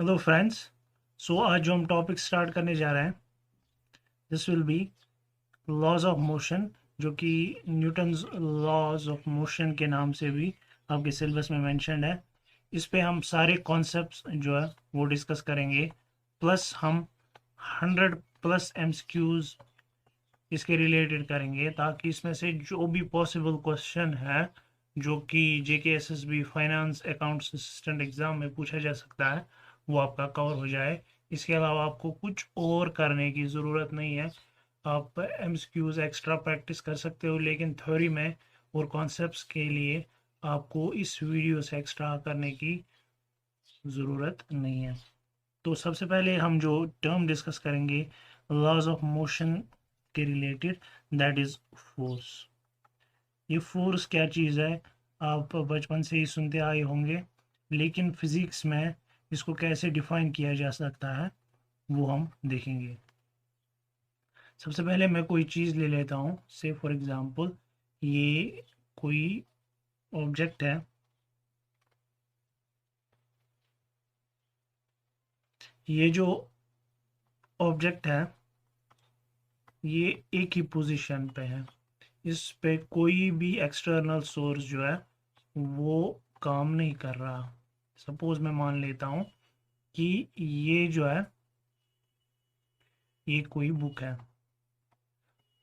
Hello friends. आज जो हम टॉपिक स्टार्ट करने जा रहे हैं this will be laws of motion, जो कि न्यूटन्स लॉज ऑफ मोशन के नाम से भी आपके सिलेबस में मेंशन्ड है। इस पे हम सारे कॉन्सेप्ट्स जो है वो डिस्कस करेंगे, प्लस हम 100+ एमसीक्यूज इसके रिलेटेड करेंगे, ताकि इसमें से जो भी पॉसिबल क्वेश्चन है जो कि JKSSB finance accounts assistant exam में पूछा जा सकता है वो आपका कवर हो जाए। इसके अलावा आपको कुछ और करने की ज़रूरत नहीं है। आप एमसीक्यूज एक्स्ट्रा प्रैक्टिस कर सकते हो, लेकिन थ्योरी में और कॉन्सेप्ट्स के लिए आपको इस वीडियो से एक्स्ट्रा करने की ज़रूरत नहीं है। तो सबसे पहले हम जो टर्म डिस्कस करेंगे लॉज ऑफ मोशन के रिलेटेड, दैट इज फोर्स। ये फोर्स क्या चीज़ है आप बचपन से ही सुनते आए होंगे, लेकिन फिजिक्स में इसको कैसे डिफाइन किया जा सकता है वो हम देखेंगे। सबसे पहले मैं कोई चीज़ ले लेता हूँ, से फॉर एग्जांपल ये कोई ऑब्जेक्ट है। ये जो ऑब्जेक्ट है ये एक ही पोजीशन पे है, इस पे कोई भी एक्सटर्नल सोर्स जो है वो काम नहीं कर रहा। सपोज मैं मान लेता हूँ कि ये जो है ये कोई बुक है।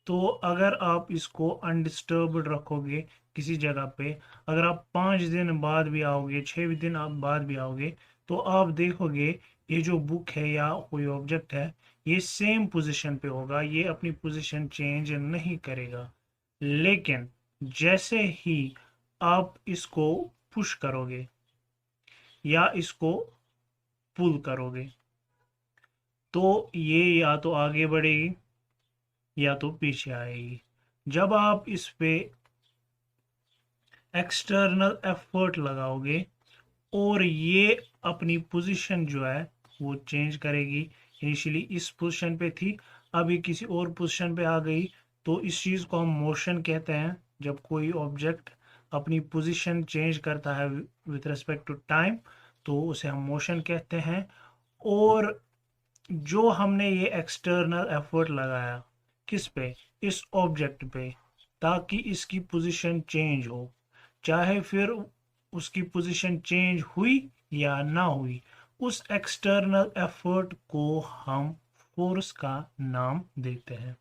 तो अगर आप इसको अनडिस्टर्ब्ड रखोगे किसी जगह पे, अगर आप 5 दिन बाद भी आओगे, 6 दिन आप बाद भी आओगे, तो आप देखोगे ये जो बुक है या कोई ऑब्जेक्ट है ये सेम पोजीशन पे होगा, ये अपनी पोजीशन चेंज नहीं करेगा। लेकिन जैसे ही आप इसको पुश करोगे या इसको पुल करोगे तो ये या तो आगे बढ़ेगी या तो पीछे आएगी। जब आप इस पे एक्सटर्नल एफर्ट लगाओगे और ये अपनी पोजीशन जो है वो चेंज करेगी। इनिशियली इस पोजीशन पे थी, अभी किसी और पोजीशन पे आ गई, तो इस चीज़ को हम मोशन कहते हैं। जब कोई ऑब्जेक्ट अपनी पोजीशन चेंज करता है विथ रिस्पेक्ट टू टाइम तो उसे हम मोशन कहते हैं। और जो हमने ये एक्सटर्नल एफर्ट लगाया किस पे, इस ऑब्जेक्ट पे, ताकि इसकी पोजीशन चेंज हो, चाहे फिर उसकी पोजीशन चेंज हुई या ना हुई, उस एक्सटर्नल एफर्ट को हम फोर्स का नाम देते हैं।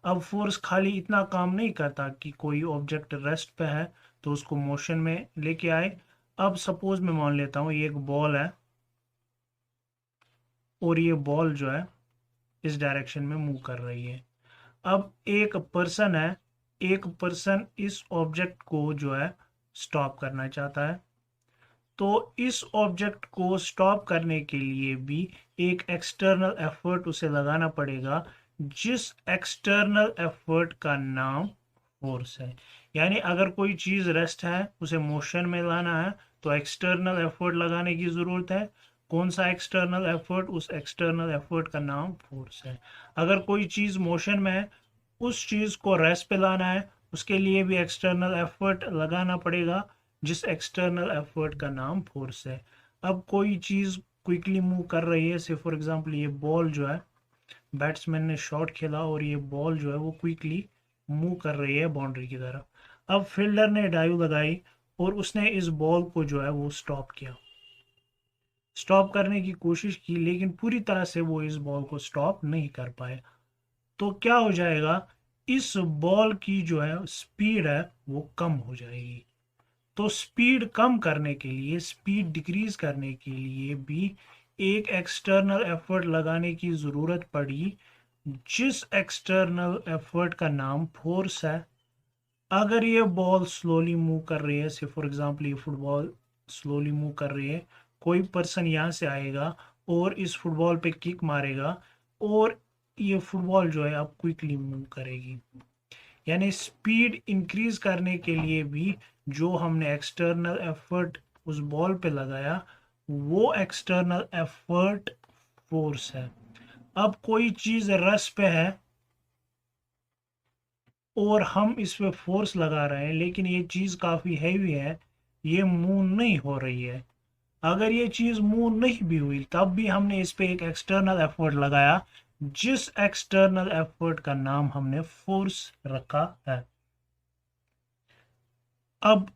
अब फोर्स खाली इतना काम नहीं करता कि कोई ऑब्जेक्ट रेस्ट पे है तो उसको मोशन में लेके आए। अब सपोज मैं मान लेता हूँ ये एक बॉल है और ये बॉल जो है इस डायरेक्शन में मूव कर रही है। अब एक पर्सन है, एक पर्सन इस ऑब्जेक्ट को जो है स्टॉप करना चाहता है। तो इस ऑब्जेक्ट को स्टॉप करने के लिए भी एक एक्सटर्नल एफर्ट उसे लगाना पड़ेगा, जिस एक्सटर्नल एफर्ट का नाम फोर्स है। यानी अगर कोई चीज रेस्ट है उसे मोशन में लाना है तो एक्सटर्नल एफर्ट लगाने की जरूरत है। कौन सा एक्सटर्नल एफर्ट, उस एक्सटर्नल एफर्ट का नाम फोर्स है। अगर कोई चीज मोशन में है उस चीज को रेस्ट पे लाना है, उसके लिए भी एक्सटर्नल एफर्ट लगाना पड़ेगा, जिस एक्सटर्नल एफर्ट का नाम फोर्स है। अब कोई चीज क्विकली मूव कर रही है, से फॉर एग्जांपल ये बॉल जो है, बैट्समैन ने शॉट खेला और ये बॉल जो है वो क्विकली मूव कर रही है बाउंड्री की तरफ। अब फील्डर ने डाइव लगाई और उसने इस बॉल को जो है वो स्टॉप किया, स्टॉप करने की कोशिश की, लेकिन पूरी तरह से वो इस बॉल को स्टॉप नहीं कर पाए। तो क्या हो जाएगा, इस बॉल की जो है स्पीड है वो कम हो जाएगी। तो स्पीड कम करने के लिए, स्पीड डिक्रीज करने के लिए भी एक एक्सटर्नल एफर्ट लगाने की जरूरत पड़ी, जिस एक्सटर्नल एफर्ट का नाम फोर्स है। अगर ये बॉल स्लोली मूव कर रही है, से फॉर एग्जांपल ये फुटबॉल स्लोली मूव कर रही है, कोई पर्सन यहाँ से आएगा और इस फुटबॉल पे किक मारेगा और ये फुटबॉल जो है अब क्विकली मूव करेगी। यानी स्पीड इंक्रीज करने के लिए भी जो हमने एक्सटर्नल एफर्ट उस बॉल पे लगाया वो एक्सटर्नल एफर्ट फोर्स है। अब कोई चीज रस पे है और हम इस पे फोर्स लगा रहे हैं, लेकिन ये चीज काफी हैवी है, ये मूव नहीं हो रही है। अगर ये चीज मूव नहीं भी हुई तब भी हमने इस पे एक एक्सटर्नल एफर्ट लगाया, जिस एक्सटर्नल एफर्ट का नाम हमने फोर्स रखा है। अब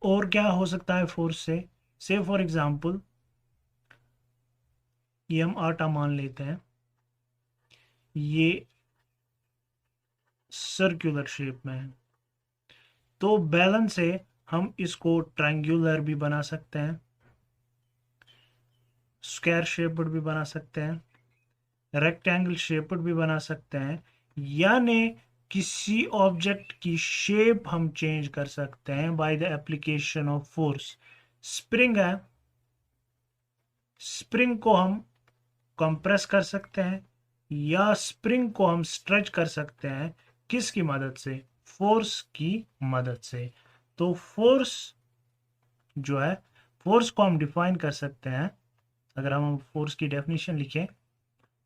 और क्या हो सकता है फोर्स से फॉर एग्जांपल ये हम आटा मान लेते हैं, ये सर्कुलर शेप में है, तो बैलेंस से हम इसको ट्रायंगुलर भी बना सकते हैं, स्क्वायर शेप्ड भी बना सकते हैं, रेक्टेंगल शेप्ड भी बना सकते हैं, यानी किसी ऑब्जेक्ट की शेप हम चेंज कर सकते हैं by the application of force. Spring है, स्प्रिंग को हम कंप्रेस कर सकते हैं या स्प्रिंग को हम स्ट्रेच कर सकते हैं, किसकी मदद से? फोर्स की मदद से। तो फोर्स जो है, फोर्स को हम डिफाइन कर सकते हैं, अगर हम फोर्स की डेफिनेशन लिखें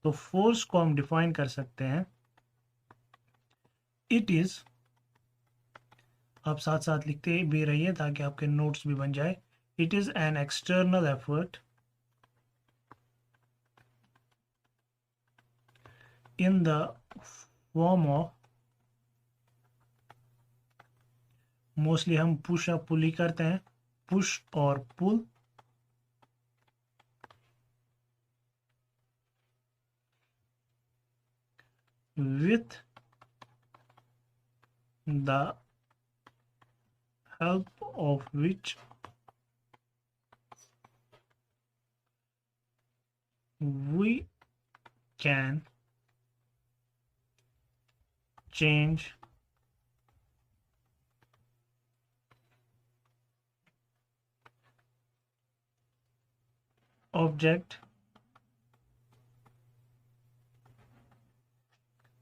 तो फोर्स को हम डिफाइन कर सकते हैं, इट इज, आप साथ साथ लिखते भी रहिए ताकि आपके नोट्स भी बन जाए, it is an external effort in the form of, mostly हम पुश और पुल ही करते हैं, पुश और पुल, with the help of which we can change object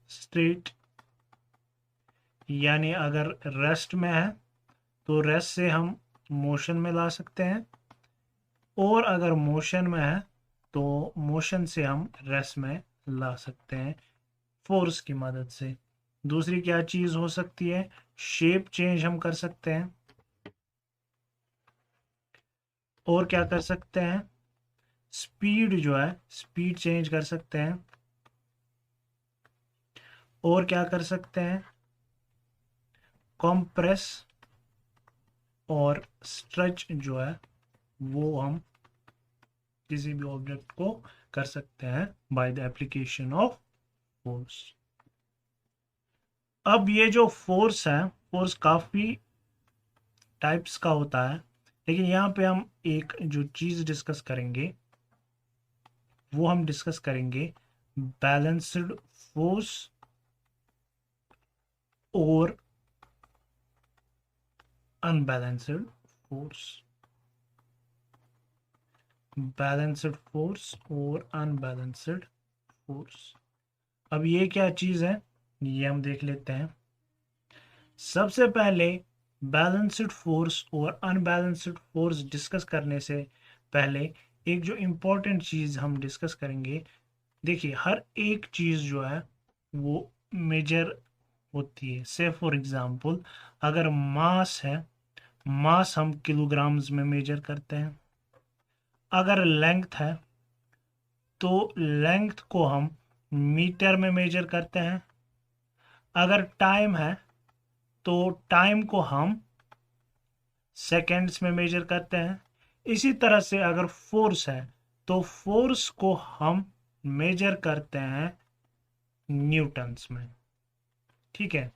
state, यानी अगर रेस्ट में है तो रेस्ट से हम मोशन में ला सकते हैं, और अगर मोशन में है तो मोशन से हम रेस्ट में ला सकते हैं फोर्स की मदद से। दूसरी क्या चीज हो सकती है? शेप चेंज हम कर सकते हैं, और क्या कर सकते हैं? स्पीड जो है, स्पीड चेंज कर सकते हैं, और क्या कर सकते हैं? कॉम्प्रेस और स्ट्रेच जो है वो हम किसी भी ऑब्जेक्ट को कर सकते हैं by the application of force. अब ये जो फोर्स है, फोर्स काफी टाइप्स का होता है, लेकिन यहाँ पे हम एक जो चीज डिस्कस करेंगे वो हम डिस्कस करेंगे बैलेंस्ड फोर्स और अनबैलेंस्ड फोर्स। बैलेंस्ड फोर्स और अनबैलेंस्ड फोर्स। अब ये क्या चीज है ये हम देख लेते हैं। सबसे पहले बैलेंस्ड फोर्स और अनबैलेंस्ड फोर्स डिस्कस करने से पहले एक जो इम्पोर्टेंट चीज हम डिस्कस करेंगे, देखिए हर एक चीज जो है वो मेजर होती है। से फॉर एग्जांपल अगर मास है, मास हम किलोग्राम्स में मेजर करते हैं। अगर लेंथ है तो लेंथ को हम मीटर में मेजर करते हैं। अगर टाइम है तो टाइम को हम सेकेंड्स में मेजर करते हैं। इसी तरह से अगर फोर्स है तो फोर्स को हम मेजर करते हैं न्यूटन्स में। ठीक है,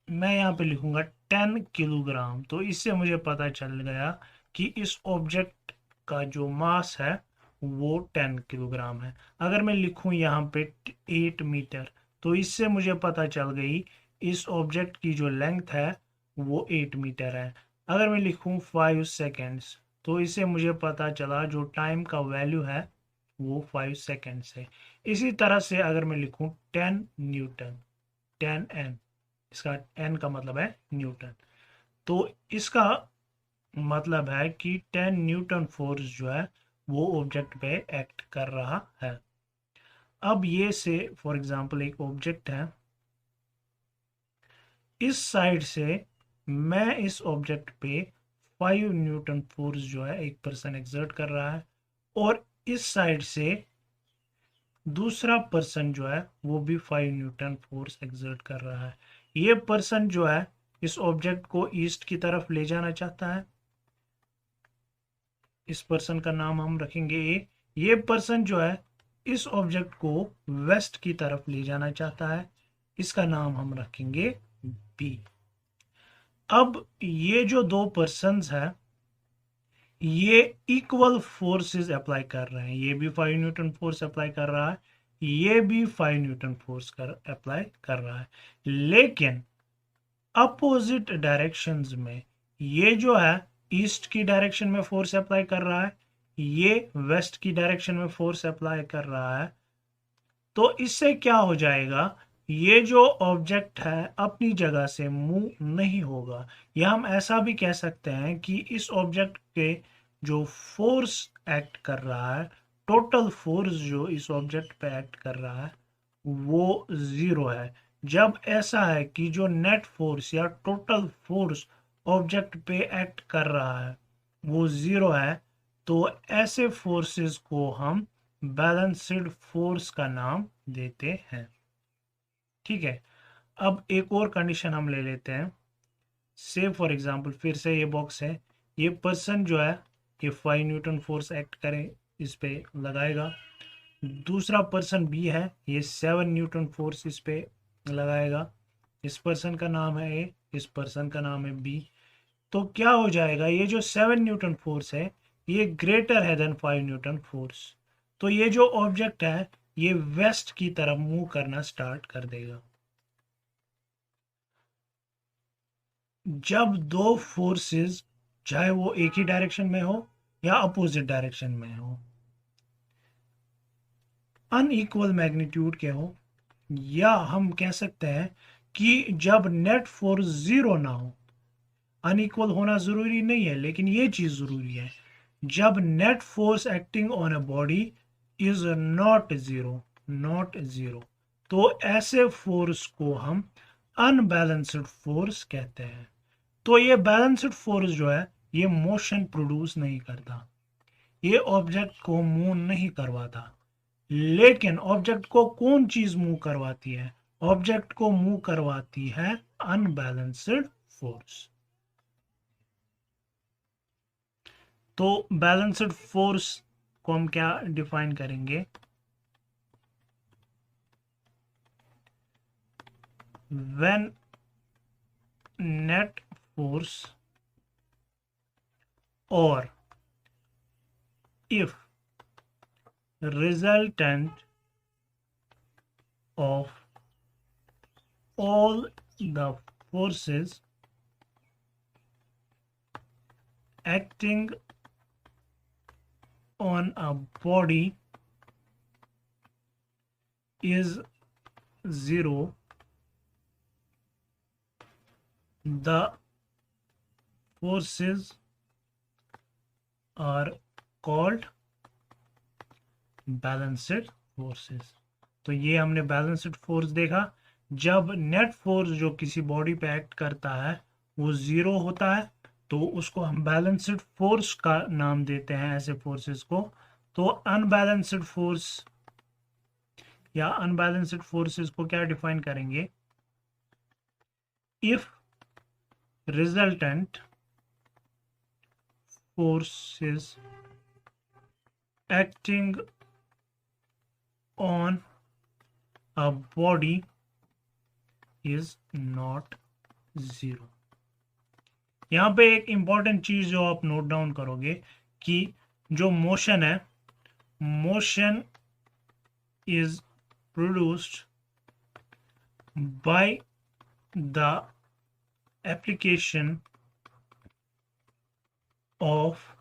मैं यहाँ पे लिखूंगा 10 किलोग्राम, तो इससे मुझे पता चल गया कि इस ऑब्जेक्ट का जो मास है वो 10 किलोग्राम है। अगर मैं लिखूं यहाँ पे 8 मीटर, तो इससे मुझे पता चल गई इस ऑब्जेक्ट की जो लेंथ है वो 8 मीटर है। अगर मैं लिखूं 5 सेकेंड्स, तो इससे मुझे पता चला जो टाइम का वैल्यू है वो 5 सेकेंड्स है। इसी तरह से अगर मैं लिखूं 10 न्यूटन, 10 N, इसका एन का मतलब है न्यूटन, तो इसका मतलब है कि 10 न्यूटन फोर्स जो है वो ऑब्जेक्ट पे एक्ट कर रहा है। अब ये से फॉर एग्जांपल एक ऑब्जेक्ट है, इस साइड से मैं इस ऑब्जेक्ट पे 5 न्यूटन फोर्स जो है एक पर्सन एक्सर्ट कर रहा है, और इस साइड से दूसरा पर्सन जो है वो भी 5 न्यूटन फोर्स एक्सर्ट कर रहा है। ये पर्सन जो है इस ऑब्जेक्ट को ईस्ट की तरफ ले जाना चाहता है, इस पर्सन का नाम हम रखेंगे ए। ये पर्सन जो है इस ऑब्जेक्ट को वेस्ट की तरफ ले जाना चाहता है, इसका नाम हम रखेंगे बी। अब ये जो दो पर्सन्स है ये इक्वल फोर्सेस अप्लाई कर रहे हैं, ये भी 5 न्यूटन फोर्स अप्लाई कर रहा है, ये भी 5 न्यूटन फोर्स अप्लाई कर रहा है, लेकिन अपोजिट डायरेक्शंस में ये जो है ईस्ट की डायरेक्शन में फोर्स अप्लाई कर रहा है, ये वेस्ट की डायरेक्शन में फोर्स अप्लाई कर रहा है। तो इससे क्या हो जाएगा, ये जो ऑब्जेक्ट है अपनी जगह से मूव नहीं होगा, या हम ऐसा भी कह सकते हैं कि इस ऑब्जेक्ट के जो फोर्स एक्ट कर रहा है, टोटल फोर्स जो इस ऑब्जेक्ट पे एक्ट कर रहा है वो जीरो है। जब ऐसा है कि जो नेट फोर्स या टोटल फोर्स ऑब्जेक्ट पे एक्ट कर रहा है वो जीरो है, तो ऐसे फोर्सेस को हम बैलेंस्ड फोर्स का नाम देते हैं। ठीक है, अब एक और कंडीशन हम ले लेते हैं। से फॉर एग्जांपल फिर से ये बॉक्स है, ये पर्सन जो है ये 5 न्यूटन फोर्स एक्ट करे इस पे लगाएगा, दूसरा पर्सन बी है ये 7 न्यूटन फोर्स इस पे लगाएगा, इस पर्सन का नाम है ए, इस पर्सन का नाम है बी। तो क्या हो जाएगा, ये जो 7 न्यूटन फोर्स है ये ग्रेटर है देन 5 न्यूटन फोर्स, तो ये जो ऑब्जेक्ट है ये वेस्ट की तरफ मूव करना स्टार्ट कर देगा। जब दो फोर्सेस चाहे वो एक ही डायरेक्शन में हो या अपोजिट डायरेक्शन में हो, अनइक्वल मैग्नीट्यूड के हो, या हम कह सकते हैं कि जब नेट फोर्स जीरो ना हो, अनइक्वल होना जरूरी नहीं है लेकिन ये चीज जरूरी है, जब net force acting on a body is not zero, तो ऐसे फोर्स को हम अनबैलेंस्ड फोर्स कहते हैं। तो ये बैलेंस्ड फोर्स जो है ये मोशन प्रोड्यूस नहीं करता, ये ऑब्जेक्ट को मूव नहीं करवाता, लेकिन ऑब्जेक्ट को कौन चीज मूव करवाती है, ऑब्जेक्ट को मूव करवाती है अनबैलेंस्ड फोर्स। तो बैलेंस्ड फोर्स को हम क्या डिफाइन करेंगे, व्हेन नेट फोर्स और if resultant of all the forces acting on a body is zero, the forces are called balanced forces. तो ये हमने बैलेंस्ड फोर्स देखा, जब नेट फोर्स जो किसी बॉडी पे एक्ट करता है वो जीरो होता है तो उसको हम बैलेंस्ड फोर्स का नाम देते हैं ऐसे फोर्सेस को। तो अनबैलेंस्ड फोर्स या अनबैलेंस्ड फोर्सेस को क्या डिफाइन करेंगे, if resultant forces acting on a body is not zero। यहाँ पे एक इंपॉर्टेंट चीज जो आप नोट डाउन करोगे कि जो मोशन है, motion is produced by the application of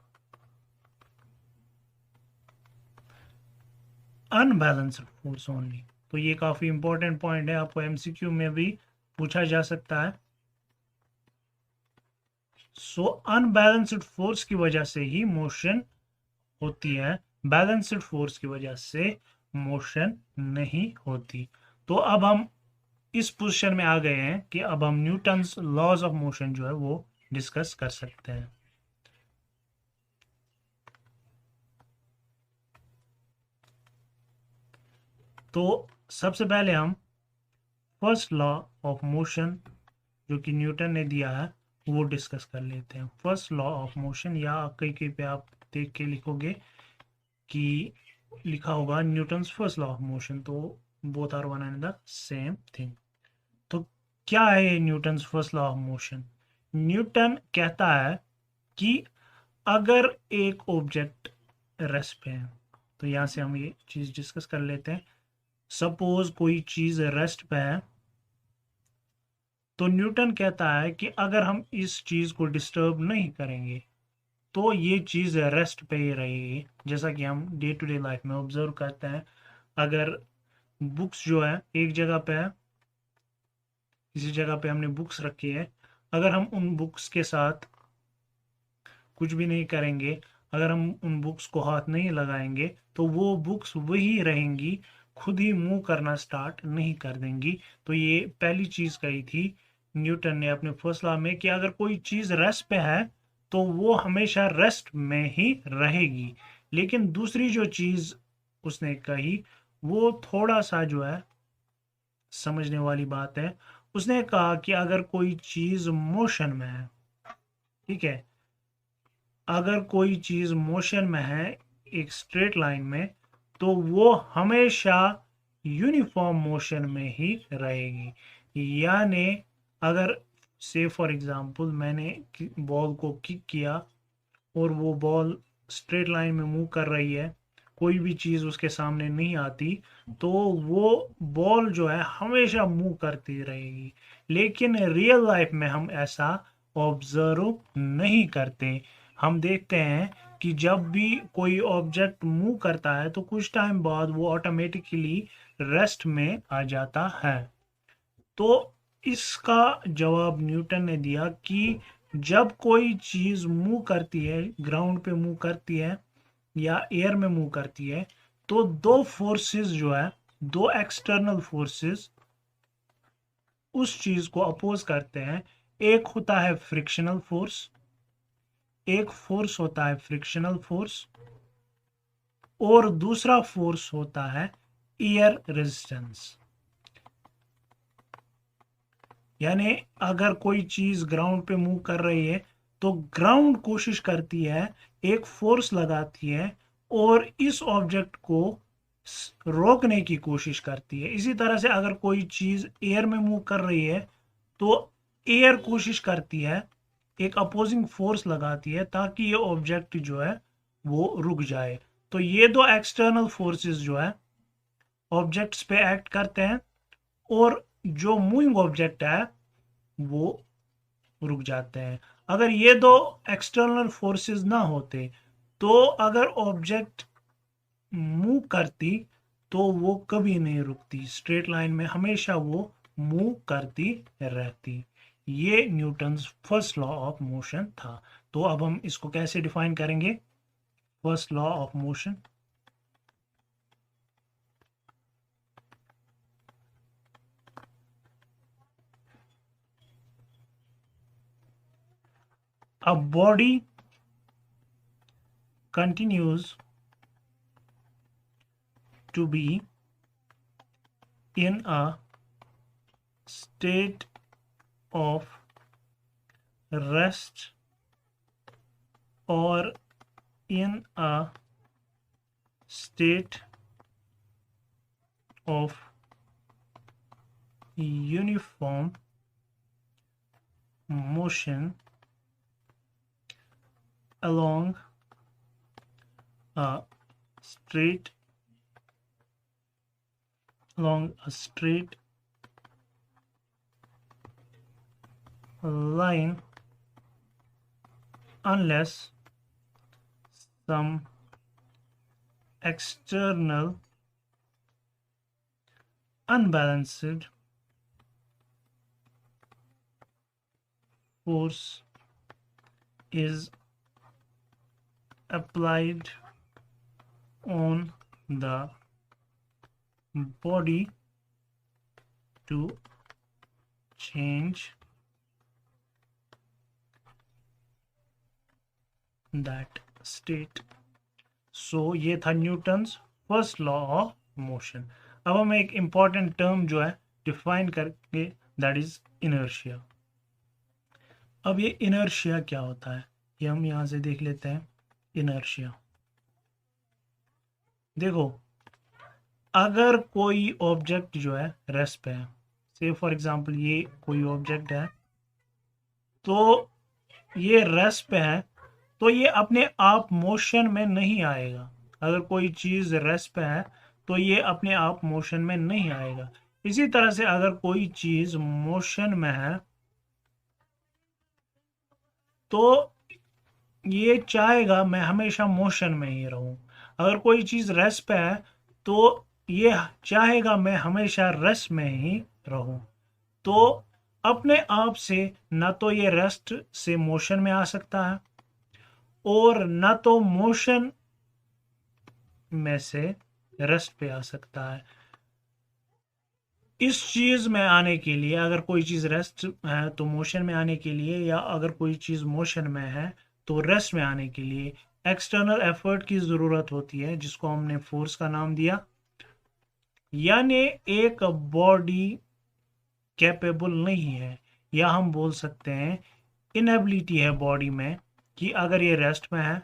unbalanced force only. तो ये काफी इंपॉर्टेंट पॉइंट है, आपको एमसीक्यू में भी पूछा जा सकता है। सो अनबैलेंस्ड फोर्स की वजह से ही मोशन होती है, बैलेंस्ड फोर्स की वजह से मोशन नहीं होती। तो अब हम इस पोजीशन में आ गए हैं कि अब हम न्यूटन्स लॉज ऑफ मोशन जो है वो डिस्कस कर सकते हैं। तो सबसे पहले हम फर्स्ट लॉ ऑफ मोशन जो कि न्यूटन ने दिया है वो डिस्कस कर लेते हैं। फर्स्ट लॉ ऑफ मोशन, या कहीं कहीं पे आप देख के लिखोगे कि लिखा होगा Newton's first law of motion, तो both are one and the same thing. तो क्या है ये Newton's first law of motion? Newton कहता है कि अगर एक ऑब्जेक्ट रेस्ट पे है, तो यहाँ से हम ये चीज डिस्कस कर लेते हैं। सपोज कोई चीज रेस्ट पे है, तो न्यूटन कहता है कि अगर हम इस चीज को डिस्टर्ब नहीं करेंगे तो ये चीज रेस्ट पे ही रहेगी। जैसा कि हम डे टू डे लाइफ में ऑब्जर्व करते हैं, अगर बुक्स जो है एक जगह पे है, किसी जगह पे हमने बुक्स रखी है, अगर हम उन बुक्स के साथ कुछ भी नहीं करेंगे, अगर हम उन बुक्स को हाथ नहीं लगाएंगे, तो वो बुक्स वही रहेंगी, खुद ही मूव करना स्टार्ट नहीं कर देंगी। तो ये पहली चीज कही थी न्यूटन ने अपने फर्स्ट लॉ में कि अगर कोई चीज रेस्ट पे है तो वो हमेशा रेस्ट में ही रहेगी। लेकिन दूसरी जो चीज उसने कही वो थोड़ा सा जो है समझने वाली बात है। उसने कहा कि अगर कोई चीज मोशन में है, ठीक है, अगर कोई चीज मोशन में है एक स्ट्रेट लाइन में, तो वो हमेशा यूनिफॉर्म मोशन में ही रहेगी। यानी अगर से फॉर एग्जांपल मैंने बॉल को किक किया और वो बॉल स्ट्रेट लाइन में मूव कर रही है, कोई भी चीज उसके सामने नहीं आती, तो वो बॉल जो है हमेशा मूव करती रहेगी। लेकिन रियल लाइफ में हम ऐसा ऑब्जर्व नहीं करते। हम देखते हैं कि जब भी कोई ऑब्जेक्ट मूव करता है तो कुछ टाइम बाद वो ऑटोमेटिकली रेस्ट में आ जाता है। तो इसका जवाब न्यूटन ने दिया कि जब कोई चीज मूव करती है, ग्राउंड पे मूव करती है या एयर में मूव करती है, तो दो फोर्सेस जो है, दो एक्सटर्नल फोर्सेस उस चीज को अपोज करते हैं। एक होता है फ्रिक्शनल फोर्स, एक फोर्स होता है फ्रिक्शनल फोर्स, और दूसरा फोर्स होता है एयर रेजिस्टेंस। यानी अगर कोई चीज ग्राउंड पे मूव कर रही है तो ग्राउंड कोशिश करती है, एक फोर्स लगाती है और इस ऑब्जेक्ट को रोकने की कोशिश करती है। इसी तरह से अगर कोई चीज एयर में मूव कर रही है तो एयर कोशिश करती है, एक अपोजिंग फोर्स लगाती है ताकि ये ऑब्जेक्ट जो है वो रुक जाए। तो ये दो एक्सटर्नल फोर्सेस जो है ऑब्जेक्ट्स पे एक्ट करते हैं, और जो मूविंग ऑब्जेक्ट है वो रुक जाते हैं। अगर ये दो एक्सटर्नल फोर्सेस ना होते तो अगर ऑब्जेक्ट मूव करती तो वो कभी नहीं रुकती, स्ट्रेट लाइन में हमेशा वो मूव करती रहती। ये Newton's first law of motion था। तो अब हम इसको कैसे डिफाइन करेंगे? First law of motion, a body continues to be in a state of rest or in a state of uniform motion along a straight line unless some external unbalanced force is applied on the body to change that state. सो ये था Newton's first law of motion. अब हम एक important term जो है define करके, that is inertia. अब ये इनर्शिया क्या होता है ये हम यहां से देख लेते हैं। इनर्शिया देखो, अगर कोई ऑब्जेक्ट जो है रेस्ट पे है, से फॉर एग्जांपल ये कोई ऑब्जेक्ट है, तो ये रेस्ट पे है, तो ये अपने आप मोशन में नहीं आएगा। अगर कोई चीज रेस्ट पे है तो ये अपने आप मोशन में नहीं आएगा। इसी तरह से अगर कोई चीज मोशन में है तो ये चाहेगा मैं हमेशा मोशन में ही रहूं। अगर कोई चीज रेस्ट पे है तो ये चाहेगा मैं हमेशा रेस्ट में ही रहूं। तो अपने आप से ना तो ये रेस्ट से मोशन में आ सकता है और ना तो मोशन में से रेस्ट पे आ सकता है। इस चीज में आने के लिए, अगर कोई चीज रेस्ट है तो मोशन में आने के लिए, या अगर कोई चीज मोशन में है तो रेस्ट में आने के लिए एक्सटर्नल एफर्ट की जरूरत होती है, जिसको हमने फोर्स का नाम दिया। यानी एक बॉडी कैपेबल नहीं है, या हम बोल सकते हैं इनएबिलिटी है बॉडी में कि अगर ये रेस्ट में है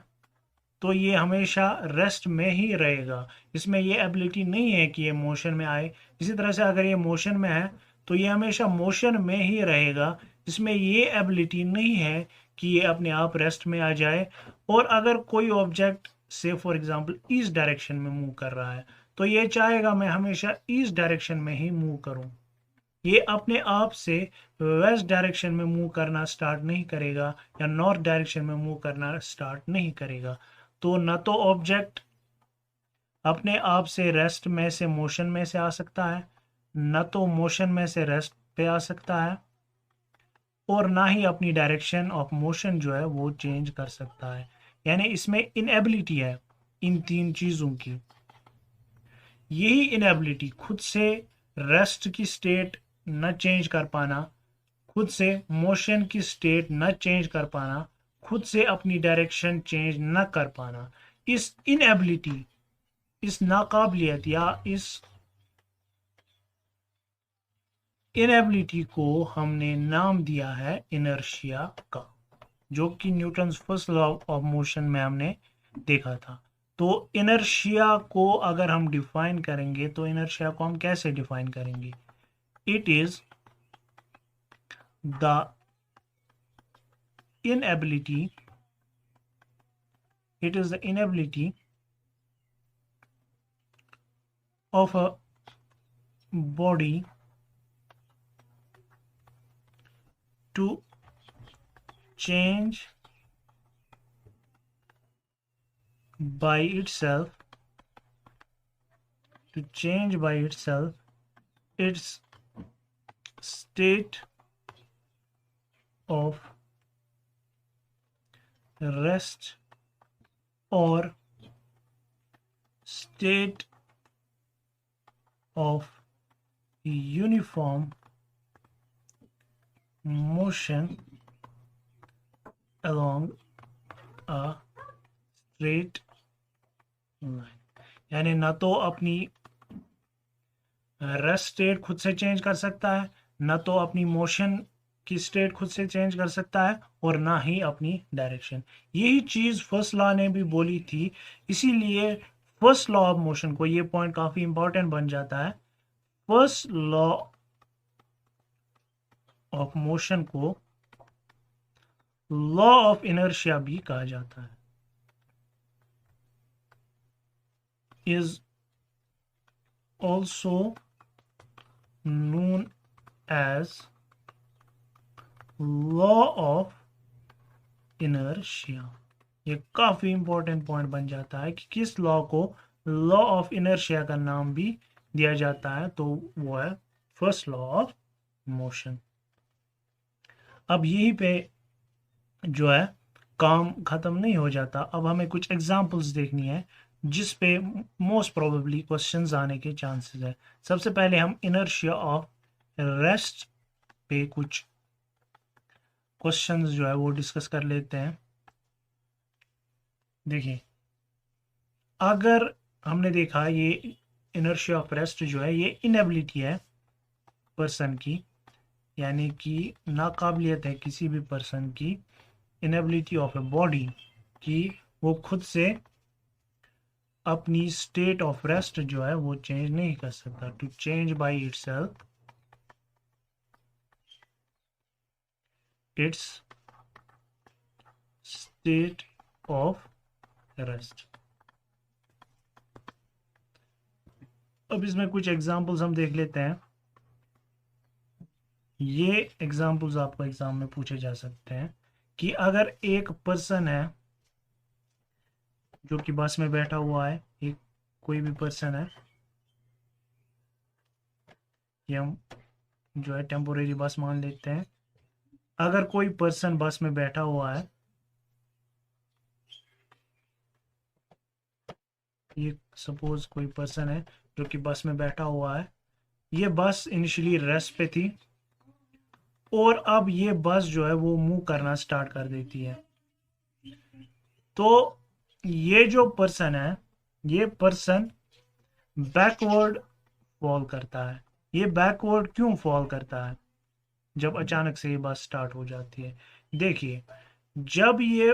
तो ये हमेशा रेस्ट में ही रहेगा। इसमें ये एबिलिटी नहीं है कि ये मोशन में आए। इसी तरह से अगर ये मोशन में है तो ये हमेशा मोशन में ही रहेगा। इसमें ये एबिलिटी नहीं है कि ये अपने आप रेस्ट में आ जाए। और अगर कोई ऑब्जेक्ट से फॉर एग्जांपल ईस्ट डायरेक्शन में मूव कर रहा है तो ये चाहेगा मैं हमेशा ईस्ट डायरेक्शन में ही मूव करूं। ये अपने आप से वेस्ट डायरेक्शन में मूव करना स्टार्ट नहीं करेगा या नॉर्थ डायरेक्शन में मूव करना स्टार्ट नहीं करेगा। तो न तो ऑब्जेक्ट अपने आप से रेस्ट में से मोशन में से आ सकता है, न तो मोशन में से रेस्ट पे आ सकता है, और ना ही अपनी डायरेक्शन ऑफ मोशन जो है वो चेंज कर सकता है। यानी इसमें इनएबिलिटी है इन तीन चीजों की। यही इनएबिलिटी, खुद से रेस्ट की स्टेट न चेंज कर पाना, खुद से मोशन की स्टेट न चेंज कर पाना, खुद से अपनी डायरेक्शन चेंज न कर पाना, इस इनएबिलिटी, इस नाकाबिलियत या इस इनएबिलिटी को हमने नाम दिया है इनर्शिया का, जो कि Newton's first law of motion में हमने देखा था। तो इनर्शिया को अगर हम डिफाइन करेंगे तो इनर्शिया को हम कैसे डिफाइन करेंगे? It is the inability it is the inability of a body to change by itself its state of rest or state of uniform motion along a straight line। यानी ना तो अपनी रेस्ट स्टेट खुद से change कर सकता है, ना तो अपनी मोशन की स्टेट खुद से चेंज कर सकता है, और ना ही अपनी डायरेक्शन। यही चीज फर्स्ट लॉ ने भी बोली थी। इसीलिए फर्स्ट लॉ ऑफ मोशन को, ये पॉइंट काफी इंपॉर्टेंट बन जाता है, फर्स्ट लॉ ऑफ मोशन को लॉ ऑफ इनर्शिया भी कहा जाता है। Is also known as law of inertia. ये काफी इंपॉर्टेंट पॉइंट बन जाता है कि किस लॉ को लॉ ऑफ इनर्शिया का नाम भी दिया जाता है, तो वो है फर्स्ट लॉ ऑफ मोशन। अब यहीं पे जो है काम खत्म नहीं हो जाता। अब हमें कुछ एग्जांपल्स देखनी है जिस पे मोस्ट प्रोबेबली क्वेश्चंस आने के चांसेस है। सबसे पहले हम इनर्शिया ऑफ रेस्ट पे कुछ क्वेश्चंस जो है वो डिस्कस कर लेते हैं। देखिए, अगर हमने देखा ये इनर्शिया ऑफ रेस्ट जो है ये इनएबिलिटी है पर्सन की, यानी कि नाकाबिलियत है किसी भी पर्सन की, इनएबिलिटी ऑफ ए बॉडी कि वो खुद से अपनी स्टेट ऑफ रेस्ट जो है वो चेंज नहीं कर सकता, to change by itself its state of rest. अब इसमें कुछ एग्जांपल्स हम देख लेते हैं। ये एग्जांपल्स आपको एग्जाम में पूछे जा सकते हैं कि अगर एक पर्सन है जो कि बस में बैठा हुआ है, एक कोई भी पर्सन है, ये हम जो है टेम्पोरेरी बस मान लेते हैं। अगर कोई पर्सन बस में बैठा हुआ है, ये सपोज कोई पर्सन है जो कि बस में बैठा हुआ है, ये बस इनिशियली रेस्ट पे थी और अब ये बस जो है वो मूव करना स्टार्ट कर देती है। तो ये जो पर्सन है, ये पर्सन बैकवर्ड फॉल करता है। ये बैकवर्ड क्यों फॉल करता है जब अचानक से ये बस स्टार्ट हो जाती है? देखिए, जब ये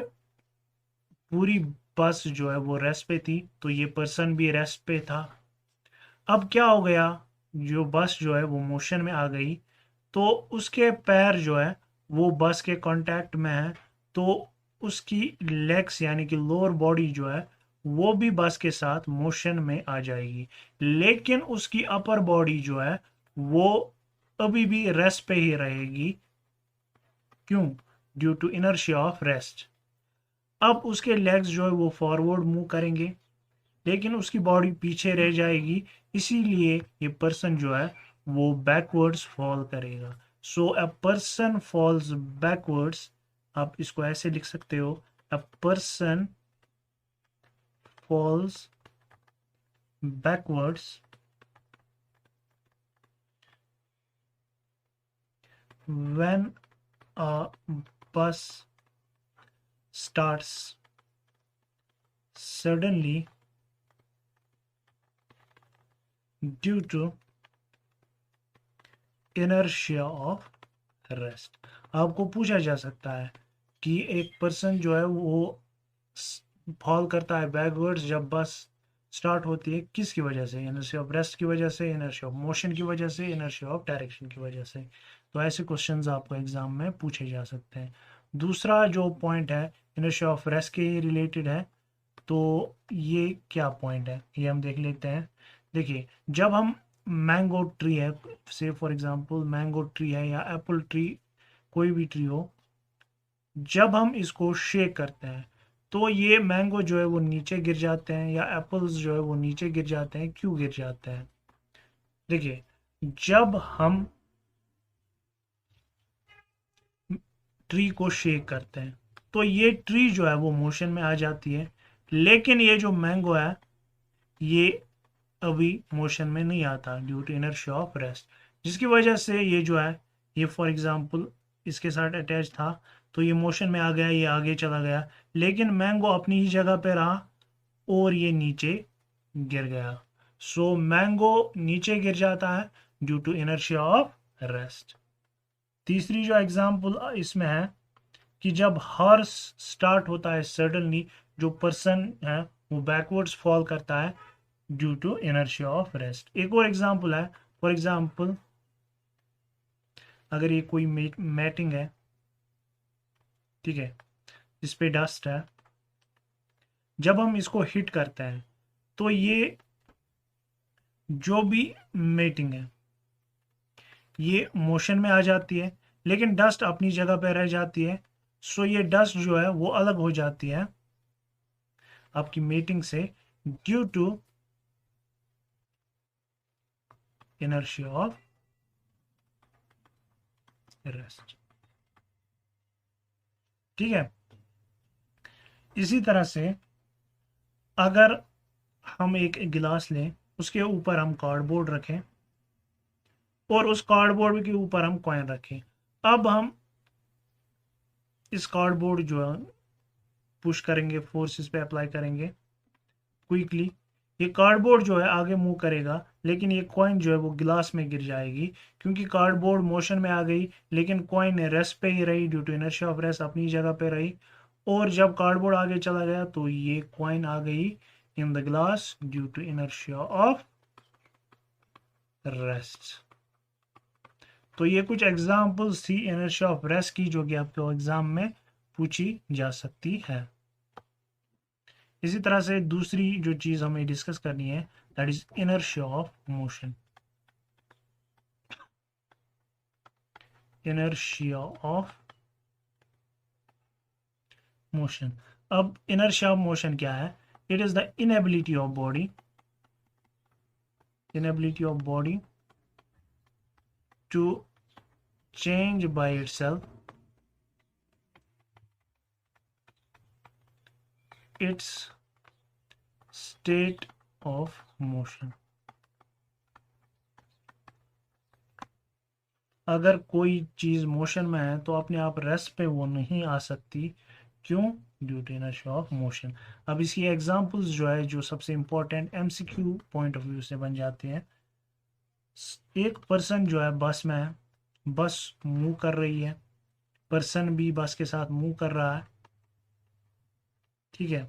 पूरी बस जो है वो रेस्ट पे थी तो ये पर्सन भी रेस्ट पे था। अब क्या हो गया, जो बस जो है वो मोशन में आ गई तो उसके पैर जो है वो बस के कांटेक्ट में है, तो उसकी लेग्स यानी कि लोअर बॉडी जो है वो भी बस के साथ मोशन में आ जाएगी, लेकिन उसकी अपर बॉडी जो है वो अभी भी रेस्ट पे ही रहेगी। क्यों? Due to inertia of rest. अब उसके लेग्स जो है वो फॉरवर्ड मूव करेंगे लेकिन उसकी बॉडी पीछे रह जाएगी, इसीलिए ये पर्सन जो है वो बैकवर्ड्स फॉल करेगा। So a person falls backwards, आप इसको ऐसे लिख सकते हो, a person falls backwards when a bus starts suddenly due to inertia of rest। आपको पूछा जा सकता है कि एक पर्सन जो है वो फॉल करता है बैकवर्ड्स जब बस स्टार्ट होती है, किसकी वजह से? इनर्शिया ऑफ रेस्ट की वजह से, इनर्शिया ऑफ मोशन की वजह से, इनर्शिया ऑफ डायरेक्शन की वजह से। तो ऐसे क्वेश्चंस आपको एग्जाम में पूछे जा सकते हैं। दूसरा जो पॉइंट है इनर्शिया ऑफ रेस्ट के रिलेटेड है, तो ये क्या पॉइंट है ये हम देख लेते हैं। देखिए, जब हम मैंगो ट्री है, से फॉर एग्जांपल मैंगो ट्री है या एप्पल ट्री, कोई भी ट्री हो, जब हम इसको शेक करते हैं तो ये मैंगो जो है वो नीचे गिर जाते हैं या एप्पल्स जो है वो नीचे गिर जाते हैं। क्यों गिर जाते हैं? देखिए, जब हम ट्री को शेक करते हैं तो ये ट्री जो है वो मोशन में आ जाती है, लेकिन ये जो मैंगो है ये अभी मोशन में नहीं आता due to inertia of rest, जिसकी वजह से ये जो है ये फॉर एग्जांपल इसके साथ अटैच था तो ये मोशन में आ गया, ये आगे चला गया, लेकिन मैंगो अपनी ही जगह पे रहा और ये नीचे गिर गया। सो मैंगो नीचे गिर जाता है due to inertia of rest. तीसरी जो एग्जांपल इसमें है कि जब हॉर्स स्टार्ट होता है सडनली, जो पर्सन है वो बैकवर्ड्स फॉल करता है due to inertia of rest. एक और एग्जांपल है, फॉर एग्जांपल अगर ये कोई मैटिंग है, ठीक है, इस पे डस्ट है, जब हम इसको हिट करते हैं तो ये जो भी मैटिंग है ये मोशन में आ जाती है, लेकिन डस्ट अपनी जगह पे रह जाती है। सो ये डस्ट जो है वो अलग हो जाती है आपकी मीटिंग से due to inertia of rest. ठीक है, इसी तरह से अगर हम एक गिलास लें, उसके ऊपर हम कार्डबोर्ड रखें और उस कार्डबोर्ड के ऊपर हम कॉइन रखें। अब हम इस कार्डबोर्ड जो है पुश करेंगे, फोर्सेस पे अप्लाई करेंगे क्विकली। ये कार्डबोर्ड जो है आगे मूव करेगा, लेकिन ये कॉइन जो है वो गिलास में गिर जाएगी, क्योंकि कार्डबोर्ड मोशन में आ गई लेकिन कॉइन रेस्ट पे ही रही, due to inertia of rest अपनी जगह पे रही। और जब कार्डबोर्ड आगे चला गया तो ये कॉइन आ गई in the glass due to inertia of rest. तो ये कुछ एग्जांपल्स थी इनर्शिया ऑफ रेस्ट की, जो कि आपके एग्जाम में पूछी जा सकती है। इसी तरह से दूसरी जो चीज हमें डिस्कस करनी है, that is inertia of motion. Inertia of motion. अब इनर्शिया ऑफ मोशन क्या है? It is the inability of body, inability of body to change by itself its state of motion। अगर कोई चीज मोशन में है तो अपने आप रेस्ट पे वो नहीं आ सकती। क्यों? Due to inertia of motion. अब इसकी एग्जांपल्स जो है, जो सबसे important MCQ point of view से बन जाते हैं। एक पर्सन जो है बस में है, बस मूव कर रही है, पर्सन भी बस के साथ मूव कर रहा है, ठीक है।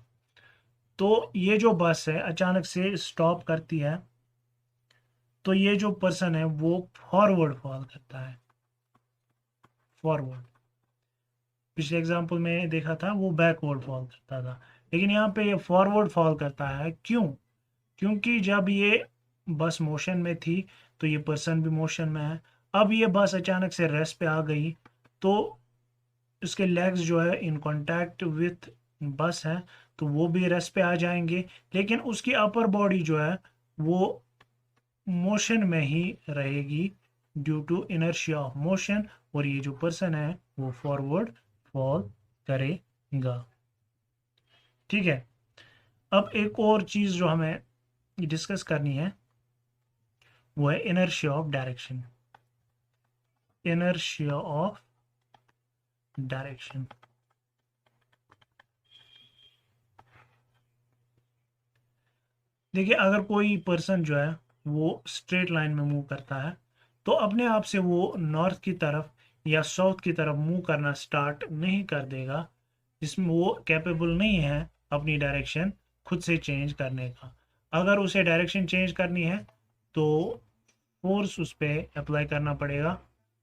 तो ये जो बस है अचानक से स्टॉप करती है, तो ये जो पर्सन है वो फॉरवर्ड फॉल करता है, फॉरवर्ड। पिछले एग्जांपल में देखा था वो बैकवर्ड फॉल करता था, लेकिन यहाँ पे ये फॉरवर्ड फॉल करता है। क्यों? क्योंकि जब ये बस मोशन में थी तो ये पर्सन भी मोशन में है। अब ये बस अचानक से रेस्ट पे आ गई, तो उसके लेग्स जो है इन कांटेक्ट विथ बस है, तो वो भी रेस्ट पे आ जाएंगे, लेकिन उसकी अपर बॉडी जो है वो मोशन में ही रहेगी due to inertia of motion, और ये जो पर्सन है वो फॉरवर्ड फॉल करेगा, ठीक है। अब एक और चीज जो हमें डिस्कस करनी है वो है inertia of direction. Inertia of direction. देखिए, अगर कोई पर्सन जो है वो स्ट्रेट लाइन में मूव करता है, तो अपने आप से वो नॉर्थ की तरफ या साउथ की तरफ मूव करना स्टार्ट नहीं कर देगा, जिसमें वो कैपेबल नहीं है अपनी डायरेक्शन खुद से चेंज करने का। अगर उसे डायरेक्शन चेंज करनी है तो फोर्स उस पर अप्लाई करना पड़ेगा,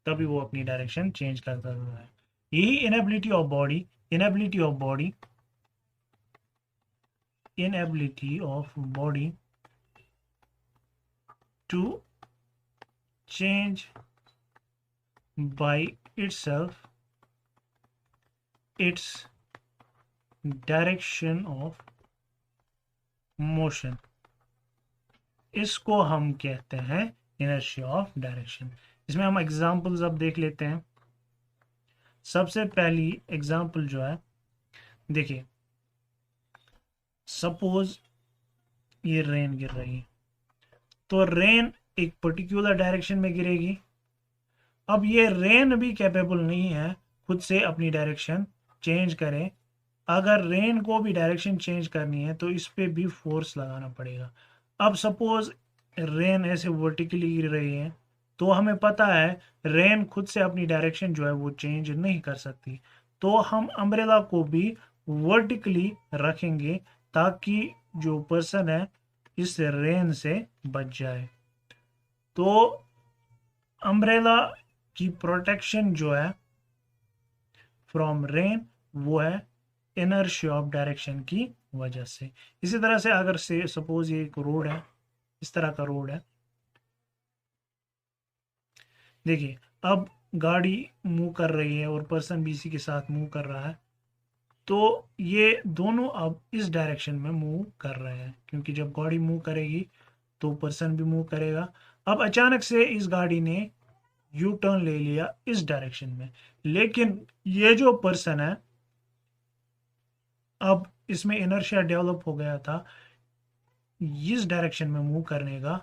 तभी वो अपनी डायरेक्शन चेंज कर सकता है। यही inability of body, inability of body, inability of body to change by itself its direction of motion, इसको हम कहते हैं इनर्शिया ऑफ डायरेक्शन। इसमें हम एग्जांपल्स अब देख लेते हैं। सबसे पहली एग्जांपल जो है, देखिए सपोज ये रेन गिर रही है, तो रेन एक पर्टिकुलर डायरेक्शन में गिरेगी। अब ये रेन भी कैपेबल नहीं है खुद से अपनी डायरेक्शन चेंज करें। अगर रेन को भी डायरेक्शन चेंज करनी है तो इस पे भी फोर्स लगाना पड़ेगा। अब सपोज रेन ऐसे वर्टिकली गिर रही है, तो हमें पता है रेन खुद से अपनी डायरेक्शन जो है वो चेंज नहीं कर सकती, तो हम अम्ब्रेला को भी वर्टिकली रखेंगे ताकि जो पर्सन है इस रेन से बच जाए। तो अम्ब्रेला की प्रोटेक्शन जो है फ्रॉम रेन वो है इनर्शिया ऑफ डायरेक्शन की वजह से। इसी तरह से अगर से सपोज ये एक रोड है, इस तरह का रोड है, देखिए अब गाड़ी मूव कर रही है और पर्सन भी इसी के साथ मूव कर रहा है, तो ये दोनों अब इस डायरेक्शन में मूव कर रहे हैं, क्योंकि जब गाड़ी मूव करेगी तो पर्सन भी मूव करेगा। अब अचानक से इस गाड़ी ने यू टर्न ले लिया इस डायरेक्शन में, लेकिन ये जो पर्सन है अब इसमें इनर्शिया डेवलप हो गया था इस डायरेक्शन में मूव करने का,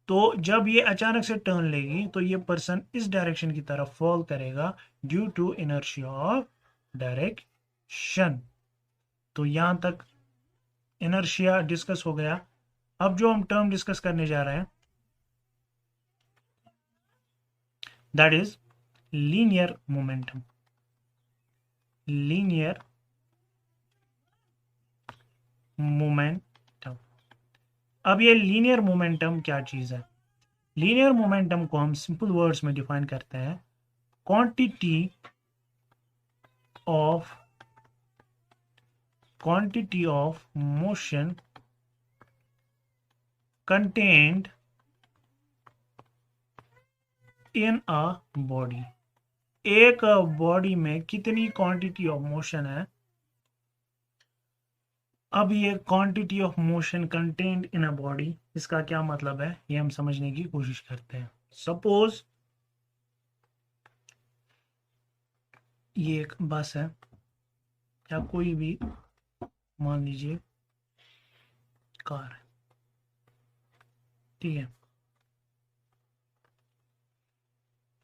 तो जब ये अचानक से टर्न लेगी तो ये पर्सन इस डायरेक्शन की तरफ फॉल करेगा due to inertia of direction. तो यहां तक इनर्शिया डिस्कस हो गया। अब जो हम टर्म डिस्कस करने जा रहे हैं that is linear momentum. Linear momentum. अब ये लीनियर मोमेंटम क्या चीज है? लीनियर मोमेंटम को हम सिंपल वर्ड्स में डिफाइन करते हैं of quantity of motion contained in a body। एक बॉडी में कितनी क्वांटिटी ऑफ मोशन है। अब ये quantity of motion contained in a body, इसका क्या मतलब है ये हम समझने की कोशिश करते हैं। सपोज ये एक बस है या कोई भी मान लीजिए कार है, ठीक है,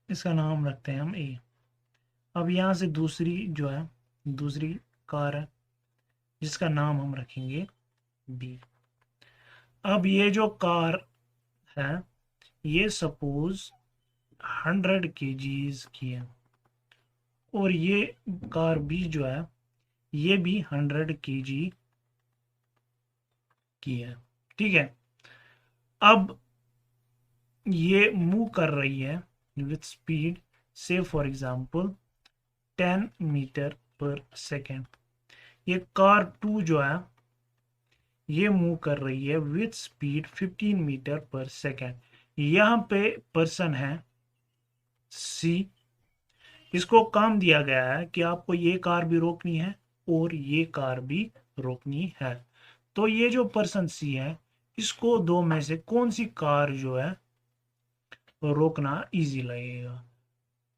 इसका नाम रखते हैं हम ए। अब यहां से दूसरी जो है दूसरी कार है जिसका नाम हम रखेंगे बी। अब ये जो कार है ये सपोज 100 kgs की है और ये कार बी जो है ये भी 100 kg की है, ठीक है। अब ये मूव कर रही है विथ स्पीड से फॉर एग्जांपल 10 मीटर पर सेकेंड। ये कार 2 जो है ये मूव कर रही है विथ स्पीड 15 मीटर पर सेकेंड। यहाँ पे पर्सन है सी, इसको काम दिया गया है कि आपको ये कार भी रोकनी है और ये कार भी रोकनी है। तो ये जो पर्सन सी है इसको दो में से कौन सी कार जो है रोकना इजी लगेगा?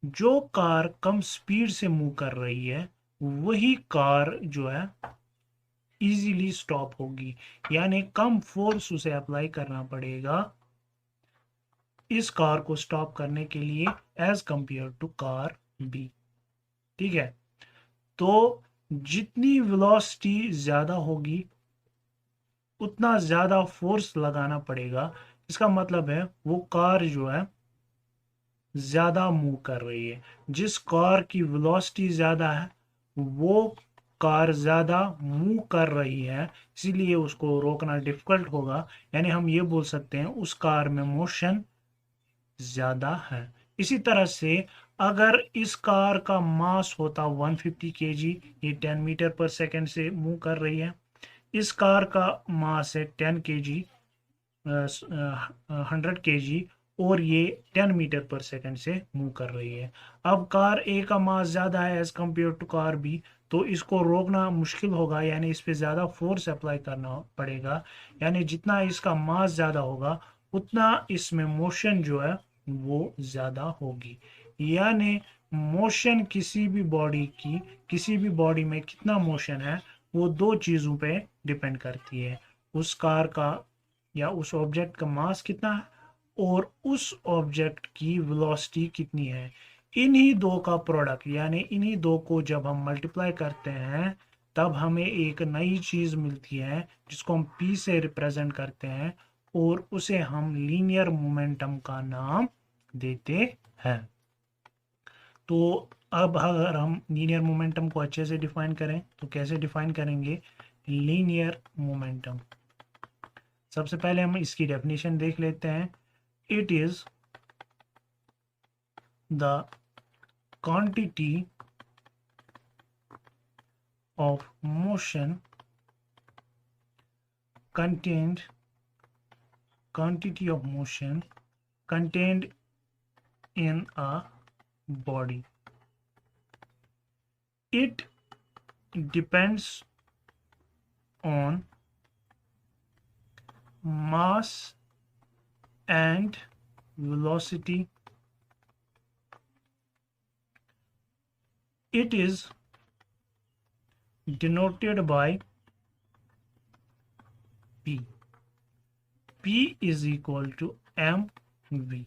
जो कार कम स्पीड से मूव कर रही है वही कार जो है इजीली स्टॉप होगी, यानी कम फोर्स उसे अप्लाई करना पड़ेगा इस कार को स्टॉप करने के लिए as compare to car B, ठीक है। तो जितनी वेलोसिटी ज्यादा होगी उतना ज्यादा फोर्स लगाना पड़ेगा। इसका मतलब है वो कार जो है ज्यादा मूव कर रही है। जिस कार की वेलोसिटी ज्यादा है वो कार ज्यादा मूव कर रही है, इसीलिए उसको रोकना डिफिकल्ट होगा। यानी हम ये बोल सकते हैं उस कार में मोशन ज्यादा है। इसी तरह से अगर इस कार का मास होता 150 kg, ये 10 मीटर पर सेकंड से मूव कर रही है। इस कार का मास है 10 kg, 100 kg और ये 10 मीटर पर सेकंड से मूव कर रही है। अब कार ए का मास ज्यादा है as compare to car B, तो इसको रोकना मुश्किल होगा, यानी इस पे ज्यादा फोर्स अप्लाई करना पड़ेगा। यानी जितना इसका मास ज्यादा होगा उतना इसमें मोशन जो है वो ज्यादा होगी। यानी मोशन किसी भी बॉडी की, किसी भी बॉडी में कितना मोशन है वो दो चीजों पे डिपेंड करती है, उस कार का या उस ऑब्जेक्ट का मास कितना है और उस ऑब्जेक्ट की वेलोसिटी कितनी है। इन्हीं दो का प्रोडक्ट यानी इन्हीं दो को जब हम मल्टीप्लाई करते हैं तब हमें एक नई चीज मिलती है जिसको हम पी से रिप्रेजेंट करते हैं और उसे हम लीनियर मोमेंटम का नाम देते हैं। तो अब अगर हम लीनियर मोमेंटम को अच्छे से डिफाइन करें तो कैसे डिफाइन करेंगे लीनियर मोमेंटम? सबसे पहले हम इसकी डेफिनेशन देख लेते हैं। It is the quantity of motion contained quantity of motion contained in a body. It depends on mass and velocity. It is denoted by P. P is equal to M V.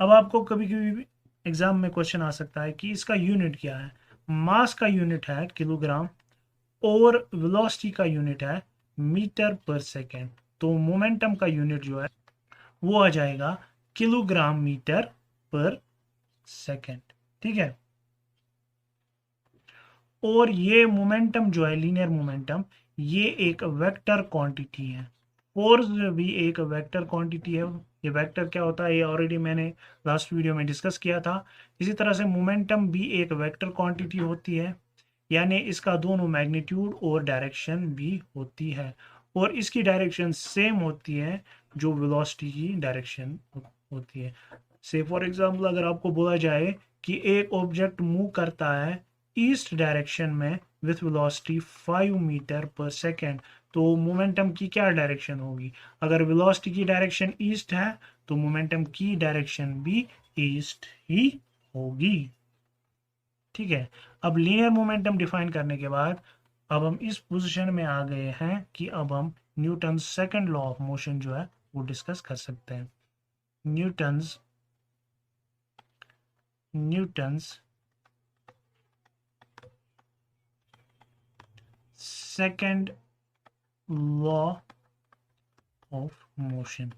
अब आपको कभी कभी exam में question आ सकता है कि इसका unit क्या है। मास का यूनिट है किलोग्राम और वेलोसिटी का यूनिट है मीटर पर सेकेंड। तो मोमेंटम का यूनिट जो है वो आ जाएगा किलोग्राम मीटर पर सेकेंड। ठीक है। और ये मोमेंटम जो है लीनियर मोमेंटम, ये एक वेक्टर क्वांटिटी है। फोर्स भी एक वेक्टर क्वांटिटी है। ये वेक्टर क्या होता है ये ऑलरेडी मैंने लास्ट वीडियो में डिस्कस किया था। इसी तरह से मोमेंटम भी एक वेक्टर क्वांटिटी होती है, यानी इसका दोनों मैग्नीट्यूड और डायरेक्शन भी होती है, और इसकी डायरेक्शन सेम होती है जो वेलोसिटी की डायरेक्शन होती है। से फॉर एग्जांपल अगर आपको बोला जाए कि एक ऑब्जेक्ट मूव करता है ईस्ट डायरेक्शन में विथ वेलोसिटी 5 मीटर पर सेकेंड, तो मोमेंटम की क्या डायरेक्शन होगी। अगर वेलोसिटी की डायरेक्शन ईस्ट है तो मोमेंटम की डायरेक्शन भी ईस्ट ही होगी। ठीक है। अब लीनियर मोमेंटम डिफाइन करने के बाद अब हम इस पोजीशन में आ गए हैं कि अब हम Newton second law of motion जो है वो डिस्कस कर सकते हैं। Newton's Newton's second law of motion.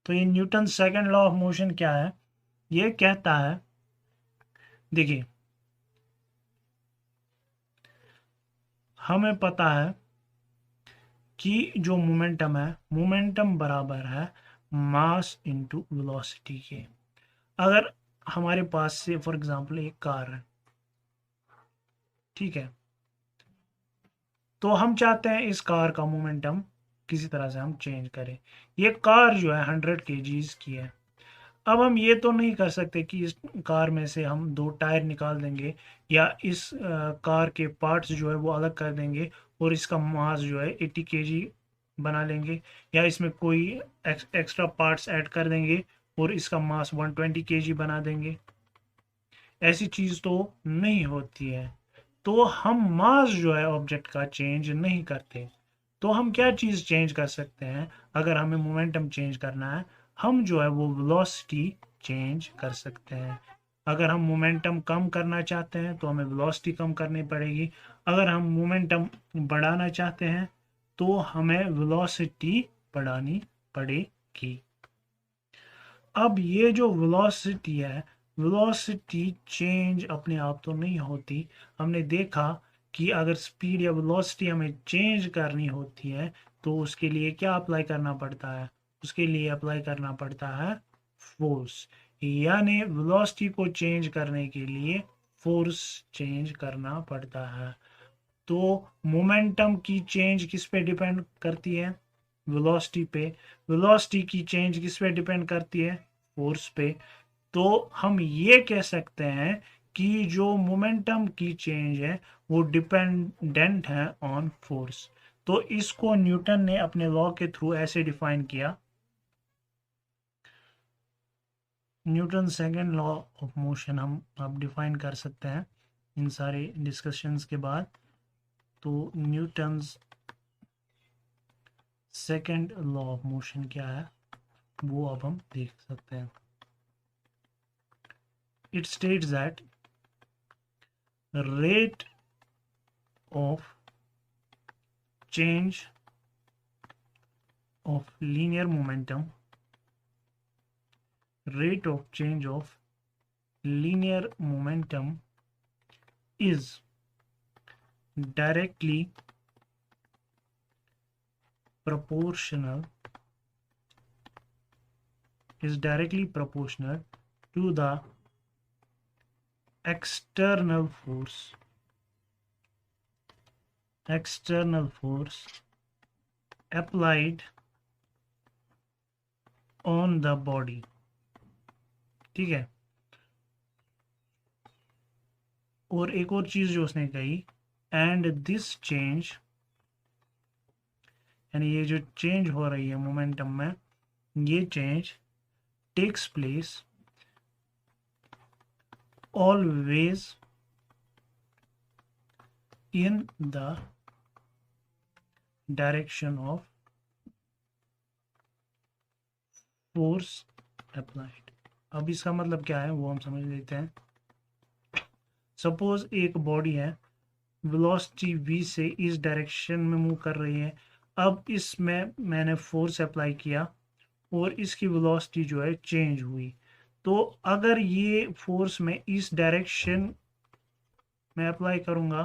तो ये Newton second law of motion क्या है। ये कहता है, देखिए हमें पता है कि जो मोमेंटम है, मोमेंटम बराबर है मास इनटू वेलोसिटी के। अगर हमारे पास से फॉर एग्जांपल एक कार है, ठीक है, तो हम चाहते हैं इस कार का मोमेंटम किसी तरह से हम चेंज करें। ये कार जो है 100 केजीज की है। अब हम ये तो नहीं कर सकते कि इस कार में से हम दो टायर निकाल देंगे या इस कार के पार्ट्स जो है वो अलग कर देंगे और इसका मास जो है 80 केजी बना लेंगे, या इसमें कोई एक्स्ट्रा पार्ट्स ऐड कर देंगे और इसका मास 120 केजी बना देंगे। ऐसी चीज़ तो नहीं होती है। तो हम मास जो है ऑब्जेक्ट का चेंज नहीं करते। तो हम क्या चीज़ चेंज कर सकते हैं अगर हमें मोमेंटम चेंज करना है। हम जो है वो वेलोसिटी चेंज कर सकते हैं। अगर हम मोमेंटम कम करना चाहते हैं तो हमें वेलोसिटी कम करनी पड़ेगी। अगर हम मोमेंटम बढ़ाना चाहते हैं तो हमें वेलोसिटी बढ़ानी पड़ेगी। अब ये जो वेलोसिटी है, वेलोसिटी चेंज अपने आप तो नहीं होती। हमने देखा कि अगर स्पीड या वेलोसिटी हमें चेंज करनी होती है तो उसके लिए क्या अप्लाई करना पड़ता है। उसके लिए अप्लाई करना पड़ता है फोर्स, यानी वेलोसिटी को चेंज करने के लिए फोर्स चेंज करना पड़ता है। तो मोमेंटम की चेंज किस पे डिपेंड करती है, वेलोसिटी पे। वेलोसिटी की चेंज किस पे डिपेंड करती है, फोर्स पे। तो हम ये कह सकते हैं कि जो मोमेंटम की चेंज है वो डिपेंडेंट है ऑन फोर्स। तो इसको न्यूटन ने अपने लॉ के थ्रू ऐसे डिफाइन किया। Newton second law of motion हम अब डिफाइन कर सकते हैं इन सारे डिस्कशंस के बाद। तो Newton's second law of motion क्या है वो अब हम देख सकते हैं। It states that rate of change of linear momentum, rate of change of linear momentum is directly proportional to the external force applied on the body। ठीक है। और एक और चीज जो उसने कही, एंड दिस चेंज, यानी ये जो चेंज हो रही है मोमेंटम में, ये change takes place always in the direction of force applied. अब इसका मतलब क्या है वो हम समझ लेते हैं। सपोज एक बॉडी है, वेलोसिटी v से इस डायरेक्शन में मूव कर रही है। अब इसमें मैंने फोर्स अप्लाई किया और इसकी वेलोसिटी जो है चेंज हुई। तो अगर ये फोर्स में इस डायरेक्शन में अप्लाई करूंगा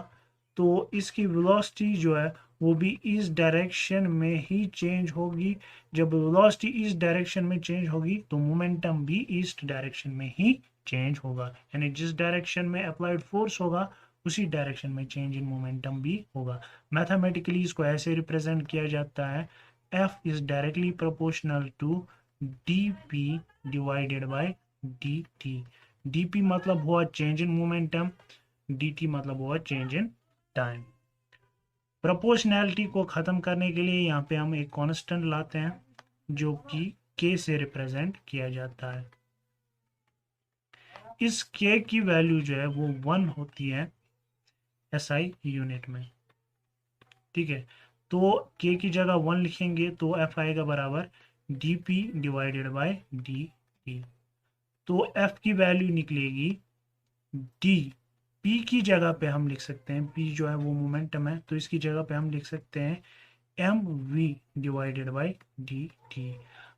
तो इसकी वेलोसिटी जो है वो भी इस डायरेक्शन में ही चेंज होगी। जब वेलोसिटी इस डायरेक्शन में चेंज होगी तो मोमेंटम भी इस डायरेक्शन में ही चेंज होगा, यानी जिस डायरेक्शन में अप्लाइड फोर्स होगा उसी डायरेक्शन में चेंज इन मोमेंटम भी होगा। मैथमेटिकली इसको ऐसे रिप्रेजेंट किया जाता है, F is directly proportional to dp divided by dt। dp मतलब हुआ चेंज इन मोमेंटम, dt मतलब हुआ चेंज इन टाइम। प्रोपोर्शनैलिटी को खत्म करने के लिए यहाँ पे हम एक कांस्टेंट लाते हैं जो कि k से रिप्रेजेंट किया जाता है। इस k की वैल्यू जो है वो 1 होती है SI यूनिट में। ठीक है, तो k की जगह 1 लिखेंगे तो F आएगा बराबर dp डिवाइडेड बाय dt। तो F की वैल्यू निकलेगी d। p की जगह पे हम लिख सकते हैं, p जो है वो मोमेंटम है, तो इसकी जगह पे हम लिख सकते हैं mv डिवाइडेड बाय dt।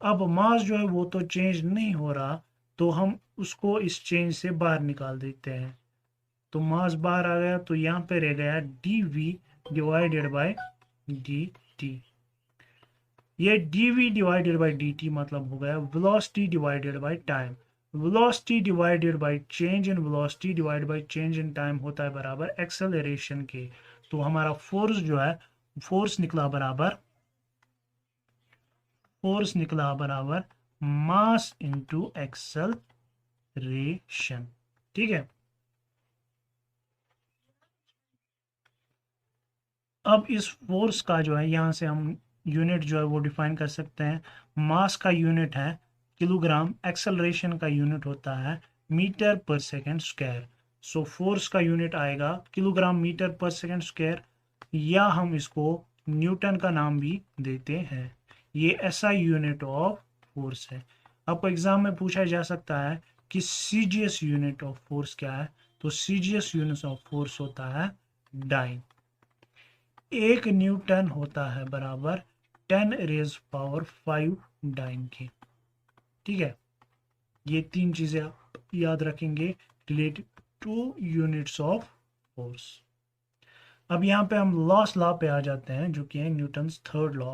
अब मास जो है वो तो चेंज नहीं हो रहा, तो हम उसको इस चेंज से बाहर निकाल देते हैं। तो मास बाहर आ गया तो यहाँ पे रह गया dv डिवाइडेड बाय dt। ये dv डिवाइडेड बाय dt मतलब हो गया velocity divided by time. Velocity divided by change in velocity divided by change in time होता है बराबर एक्सेलरेशन के। तो हमारा फोर्स जो है, फोर्स निकला बराबर मास इनटू एक्सेलरेशन। ठीक है, अब इस फोर्स का जो है यहाँ से हम यूनिट जो है वो डिफाइन कर सकते हैं। मास का यूनिट है किलोग्राम, एक्सेलरेशन का यूनिट होता है मीटर पर सेकंड स्क्वायर। सो फोर्स का यूनिट आएगा किलोग्राम मीटर पर सेकंड स्क्वायर, या हम इसको न्यूटन का नाम भी देते हैं। ये ऐसा यूनिट ऑफ फोर्स है। आपको एग्जाम में पूछा जा सकता है कि सीजीएस यूनिट ऑफ फोर्स क्या है, तो सीजीएस यूनिट ऑफ फोर्स होता है डाइन। 1 न्यूटन होता है बराबर 10⁻⁵ डाइन के। ठीक है, ये 3 चीजें आप याद रखेंगे related two units of force. अब यहाँ पे हम लास्ट लॉ पे आ जाते हैं जो कि है Newton's third law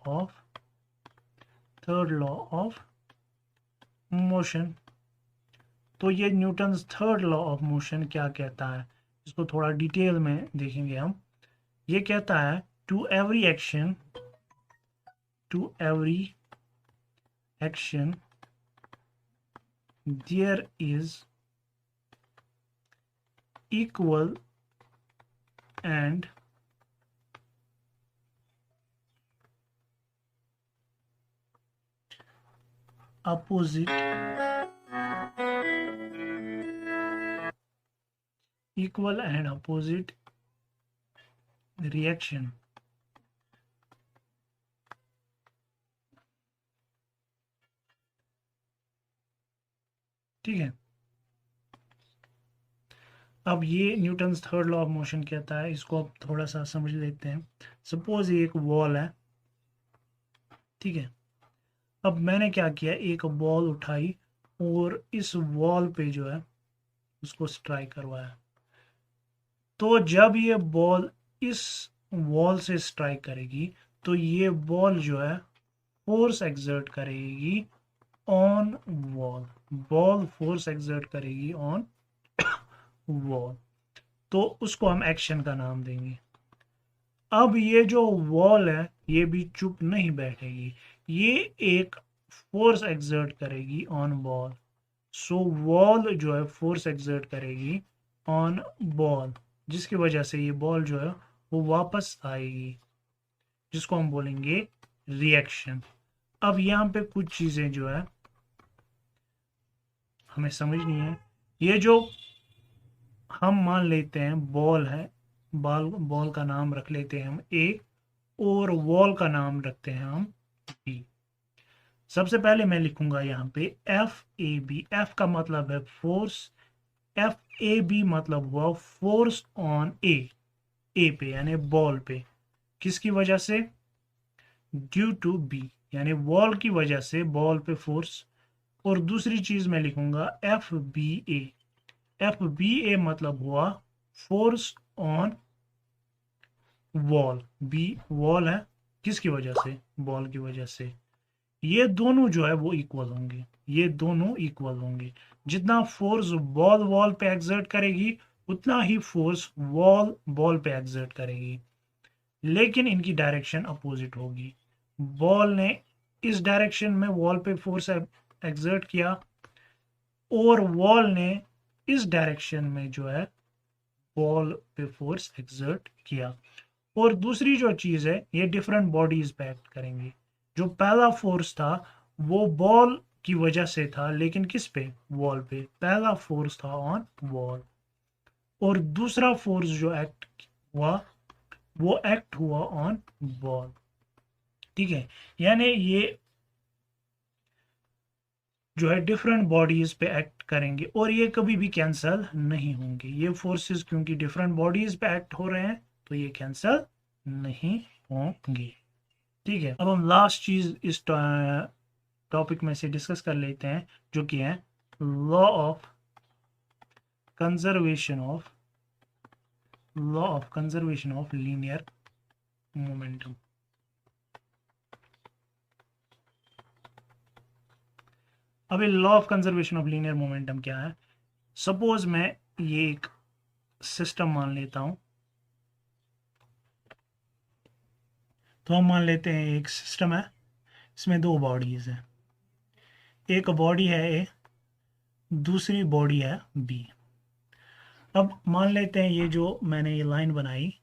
of third law of motion. तो ये Newton's third law of motion क्या कहता है, इसको थोड़ा डिटेल में देखेंगे हम। ये कहता है to every action there is equal and opposite reaction. ठीक है, अब ये Newton's third law of motion कहता है, इसको अब थोड़ा सा समझ लेते हैं। सपोज ये एक वॉल है, ठीक है। अब मैंने क्या किया, एक बॉल उठाई और इस वॉल पे जो है उसको स्ट्राइक करवाया। तो जब ये बॉल इस वॉल से स्ट्राइक करेगी तो ये बॉल जो है फोर्स एक्सर्ट करेगी on wall, ball force exert करेगी ऑन वॉल, तो उसको हम एक्शन का नाम देंगे। अब ये जो वॉल है ये भी चुप नहीं बैठेगी, ये एक फोर्स एक्सर्ट करेगी ऑन बॉल। सो वॉल जो है फोर्स एक्सर्ट करेगी ऑन बॉल, जिसकी वजह से ये बॉल जो है वो वापस आएगी, जिसको हम बोलेंगे रिएक्शन। अब यहाँ पे कुछ चीजें जो है हमें समझनी है। ये जो हम मान लेते हैं बॉल है, बॉल बॉल का नाम रख लेते हैं हम ए, और वॉल का नाम रखते हैं हम बी। सबसे पहले मैं लिखूंगा यहाँ पे एफ ए बी। एफ का मतलब है फोर्स, एफ ए बी मतलब हुआ फोर्स ऑन ए पे यानी बॉल पे। किसकी वजह से? ड्यू टू बी, यानी वॉल की वजह से बॉल पे फोर्स। और दूसरी चीज मैं लिखूंगा F B A. F B A मतलब हुआ force on wall. B wall है, किसकी वजह से? बॉल की वजह से। ये दोनों जो है वो इक्वल होंगे, ये दोनों इक्वल होंगे। जितना फोर्स बॉल वॉल पे एक्सर्ट करेगी उतना ही फोर्स वॉल बॉल पे एक्सर्ट करेगी, लेकिन इनकी डायरेक्शन अपोजिट होगी। बॉल ने इस डायरेक्शन में वॉल पे फोर्स एक्सर्ट किया और वॉल ने इस डायरेक्शन में जो है बॉल पे फोर्स एक्सर्ट किया। और दूसरी जो चीज है, ये डिफरेंट बॉडीज पे एक्ट करेंगे। जो पहला फोर्स था वो बॉल की वजह से था, लेकिन किस पे? वॉल पे। पहला फोर्स था ऑन वॉल, और दूसरा फोर्स जो एक्ट हुआ वो एक्ट हुआ ऑन बॉल। ठीक है, यानी ये जो है डिफरेंट बॉडीज पे एक्ट करेंगे और ये कभी भी कैंसल नहीं होंगे। ये फोर्सेस क्योंकि डिफरेंट बॉडीज पे एक्ट हो रहे हैं तो ये कैंसल नहीं होंगे। ठीक है, अब हम लास्ट चीज इस टॉपिक में से डिस्कस कर लेते हैं, जो कि है law of conservation of linear momentum. अभी law of conservation of linear momentum क्या है? सपोज मैं ये एक सिस्टम मान लेता हूं, तो हम मान लेते हैं एक सिस्टम है, इसमें दो बॉडीज है। एक बॉडी है ए, दूसरी बॉडी है बी। अब मान लेते हैं ये जो मैंने ये लाइन बनाई,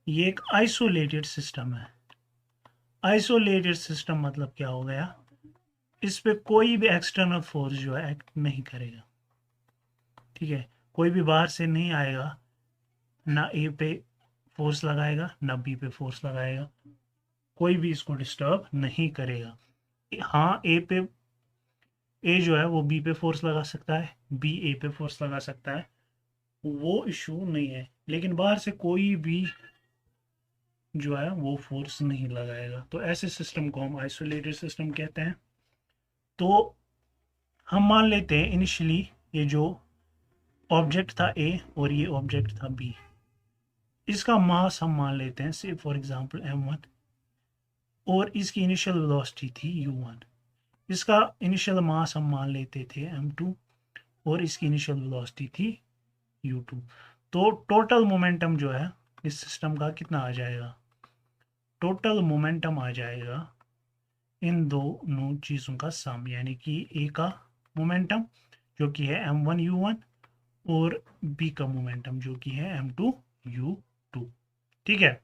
ये एक आइसोलेटेड सिस्टम है। आइसोलेटेड सिस्टम मतलब क्या हो गया? इस पे कोई भी एक्सटर्नल फोर्स जो है एक्ट नहीं करेगा। ठीक है, कोई भी बाहर से नहीं आएगा, ना ए पे फोर्स लगाएगा ना बी पे फोर्स लगाएगा, कोई भी इसको डिस्टर्ब नहीं करेगा। हाँ, ए जो है वो बी पे फोर्स लगा सकता है, बी ए पे फोर्स लगा सकता है, वो इशू नहीं है, लेकिन बाहर से कोई भी जो है वो फोर्स नहीं लगाएगा। तो ऐसे सिस्टम को हम आइसोलेटेड सिस्टम कहते हैं। तो हम मान लेते हैं इनिशियली ये जो ऑब्जेक्ट था ए और ये ऑब्जेक्ट था बी, इसका मास हम मान लेते हैं से फॉर एग्जांपल m1, और इसकी इनिशियल वेलोसिटी थी u1। इसका इनिशियल मास हम मान लेते थे m2 और इसकी इनिशियल वेलोसिटी थी u2। तो टोटल मोमेंटम जो है इस सिस्टम का कितना आ जाएगा? टोटल मोमेंटम आ जाएगा इन दोनों चीज़ों का सम, यानी कि ए का मोमेंटम जो कि है m1 u1 और बी का मोमेंटम जो कि है m2 u2। ठीक है,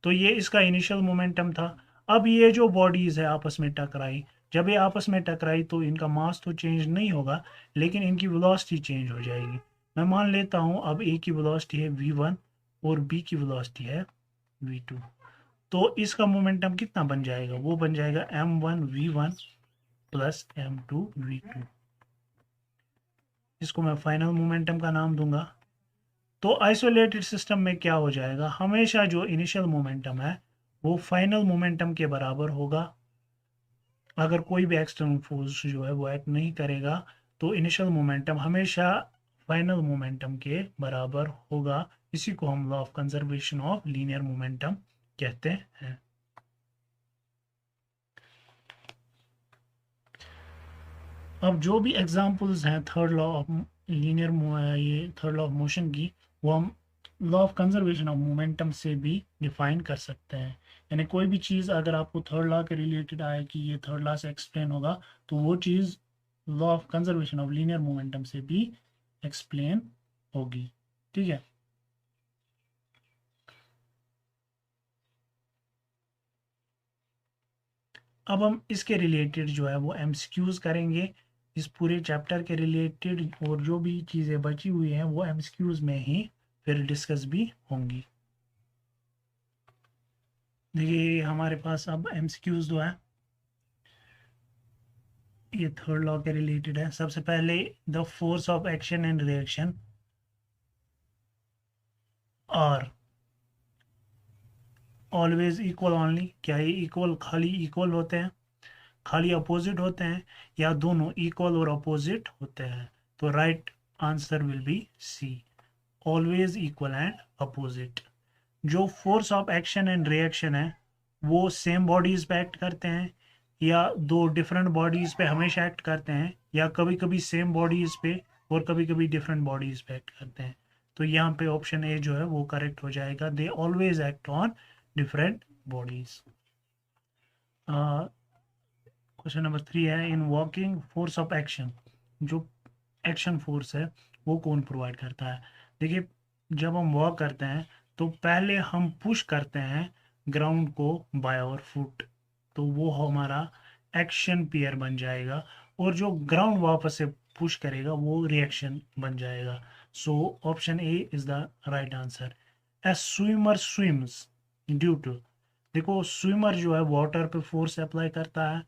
तो ये इसका इनिशियल मोमेंटम था। अब ये जो बॉडीज है आपस में टकराई, जब ये आपस में टकराई तो इनका मास तो चेंज नहीं होगा, लेकिन इनकी वेलोसिटी चेंज हो जाएगी। मैं मान लेता हूं अब ए की वेलोसिटी है v1 और बी की वेलोसिटी है v2। तो इसका मोमेंटम कितना बन जाएगा? वो बन जाएगा m1 v1 plus m2 v2। इसको मैं फाइनल मोमेंटम का नाम दूंगा। तो आइसोलेटेड सिस्टम में क्या हो जाएगा? हमेशा जो इनिशियल मोमेंटम है वो फाइनल मोमेंटम के बराबर होगा। अगर कोई भी एक्सटर्नल फोर्स जो है वो एक्ट नहीं करेगा तो इनिशियल मोमेंटम हमेशा फाइनल मोमेंटम के बराबर होगा। इसी को हम law of conservation of linear momentum कहते हैं। अब जो भी एग्जांपल्स हैं थर्ड लॉ ऑफ लीनियर, ये थर्ड लॉ ऑफ मोशन की, वो हम law of conservation of momentum से भी डिफाइन कर सकते हैं। यानी कोई भी चीज़ अगर आपको थर्ड लॉ के रिलेटेड आए कि ये थर्ड लॉ से एक्सप्लेन होगा, तो वो चीज़ law of conservation of linear momentum से भी एक्सप्लेन होगी। ठीक है, अब हम इसके रिलेटेड जो है वो एमसीक्यूज करेंगे, इस पूरे चैप्टर के रिलेटेड, और जो भी चीज़ें बची हुई हैं वो एमसीक्यूज में ही फिर डिस्कस भी होंगी। देखिए हमारे पास अब एमसीक्यूज जो है ये थर्ड लॉ के रिलेटेड है। सबसे पहले the force of action and reaction are always equal only. क्या ये इक्वल खाली इक्वल होते हैं, खाली अपोजिट होते हैं, या दोनों इक्वल और अपोजिट होते हैं? तो right answer will be C, always equal and opposite. जो force of action and reaction है वो सेम बॉडीज पे एक्ट करते हैं, या दो डिफरेंट बॉडीज पे हमेशा एक्ट करते हैं, या कभी कभी सेम बॉडीज पे और कभी कभी डिफरेंट बॉडीज पे एक्ट करते हैं? तो यहाँ पे ऑप्शन ए जो है वो करेक्ट हो जाएगा, they always act on different bodies. Question number 3 है, in working force of action, जो एक्शन फोर्स है वो कौन प्रोवाइड करता है? देखिए जब हम वर्क करते हैं तो पहले हम पुश करते हैं ग्राउंड को बाय आवर फुट, तो वो हमारा एक्शन पेयर बन जाएगा, और जो ग्राउंड वापस से पुश करेगा वो रिएक्शन बन जाएगा। So option A is the right answer. A swimmer swims due to, देखो स्विमर जो है वाटर पे फोर्स अप्लाई करता है,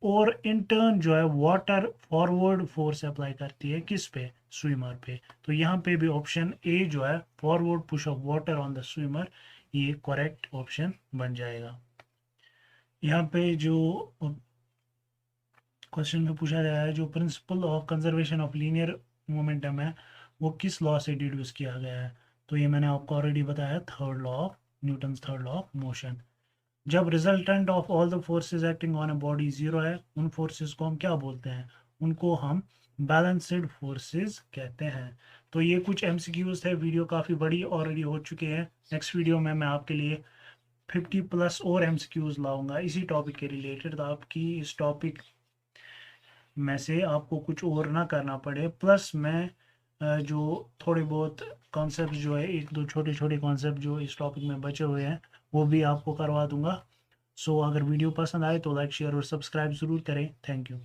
और इन टर्न जो है वाटर फॉरवर्ड फोर्स अप्लाई करती है किस पे? स्विमर पे। तो यहाँ पे भी ऑप्शन ए जो है forward push of water on the swimmer, ये करेक्ट ऑप्शन बन जाएगा। यहाँ पे जो क्वेश्चन में पूछा गया है, जो principle of conservation of linear momentum है वो किस लॉ से डिड्यूस किया गया है? तो ये मैंने आपको ऑलरेडी बताया, third law of Newton, third law of motion. जब resultant of all the forces acting on a body zero है, उन फोर्सेस को हम क्या बोलते हैं? उनको हम बैलेंस्ड फोर्सेस कहते हैं। तो ये कुछ एमसीक्यूज थे, वीडियो काफ़ी बड़ी ऑलरेडी हो चुके हैं। नेक्स्ट वीडियो में मैं आपके लिए 50+ और एमसीक्यूज लाऊंगा इसी टॉपिक के रिलेटेड, तो आपकी इस टॉपिक में से आपको कुछ और ना करना पड़े। प्लस मैं जो थोड़े बहुत कॉन्सेप्ट जो है, एक दो छोटे छोटे कॉन्सेप्ट जो इस टॉपिक में बचे हुए हैं वो भी आपको करवा दूंगा। सो अगर वीडियो पसंद आए तो लाइक शेयर और सब्सक्राइब ज़रूर करें। Thank you.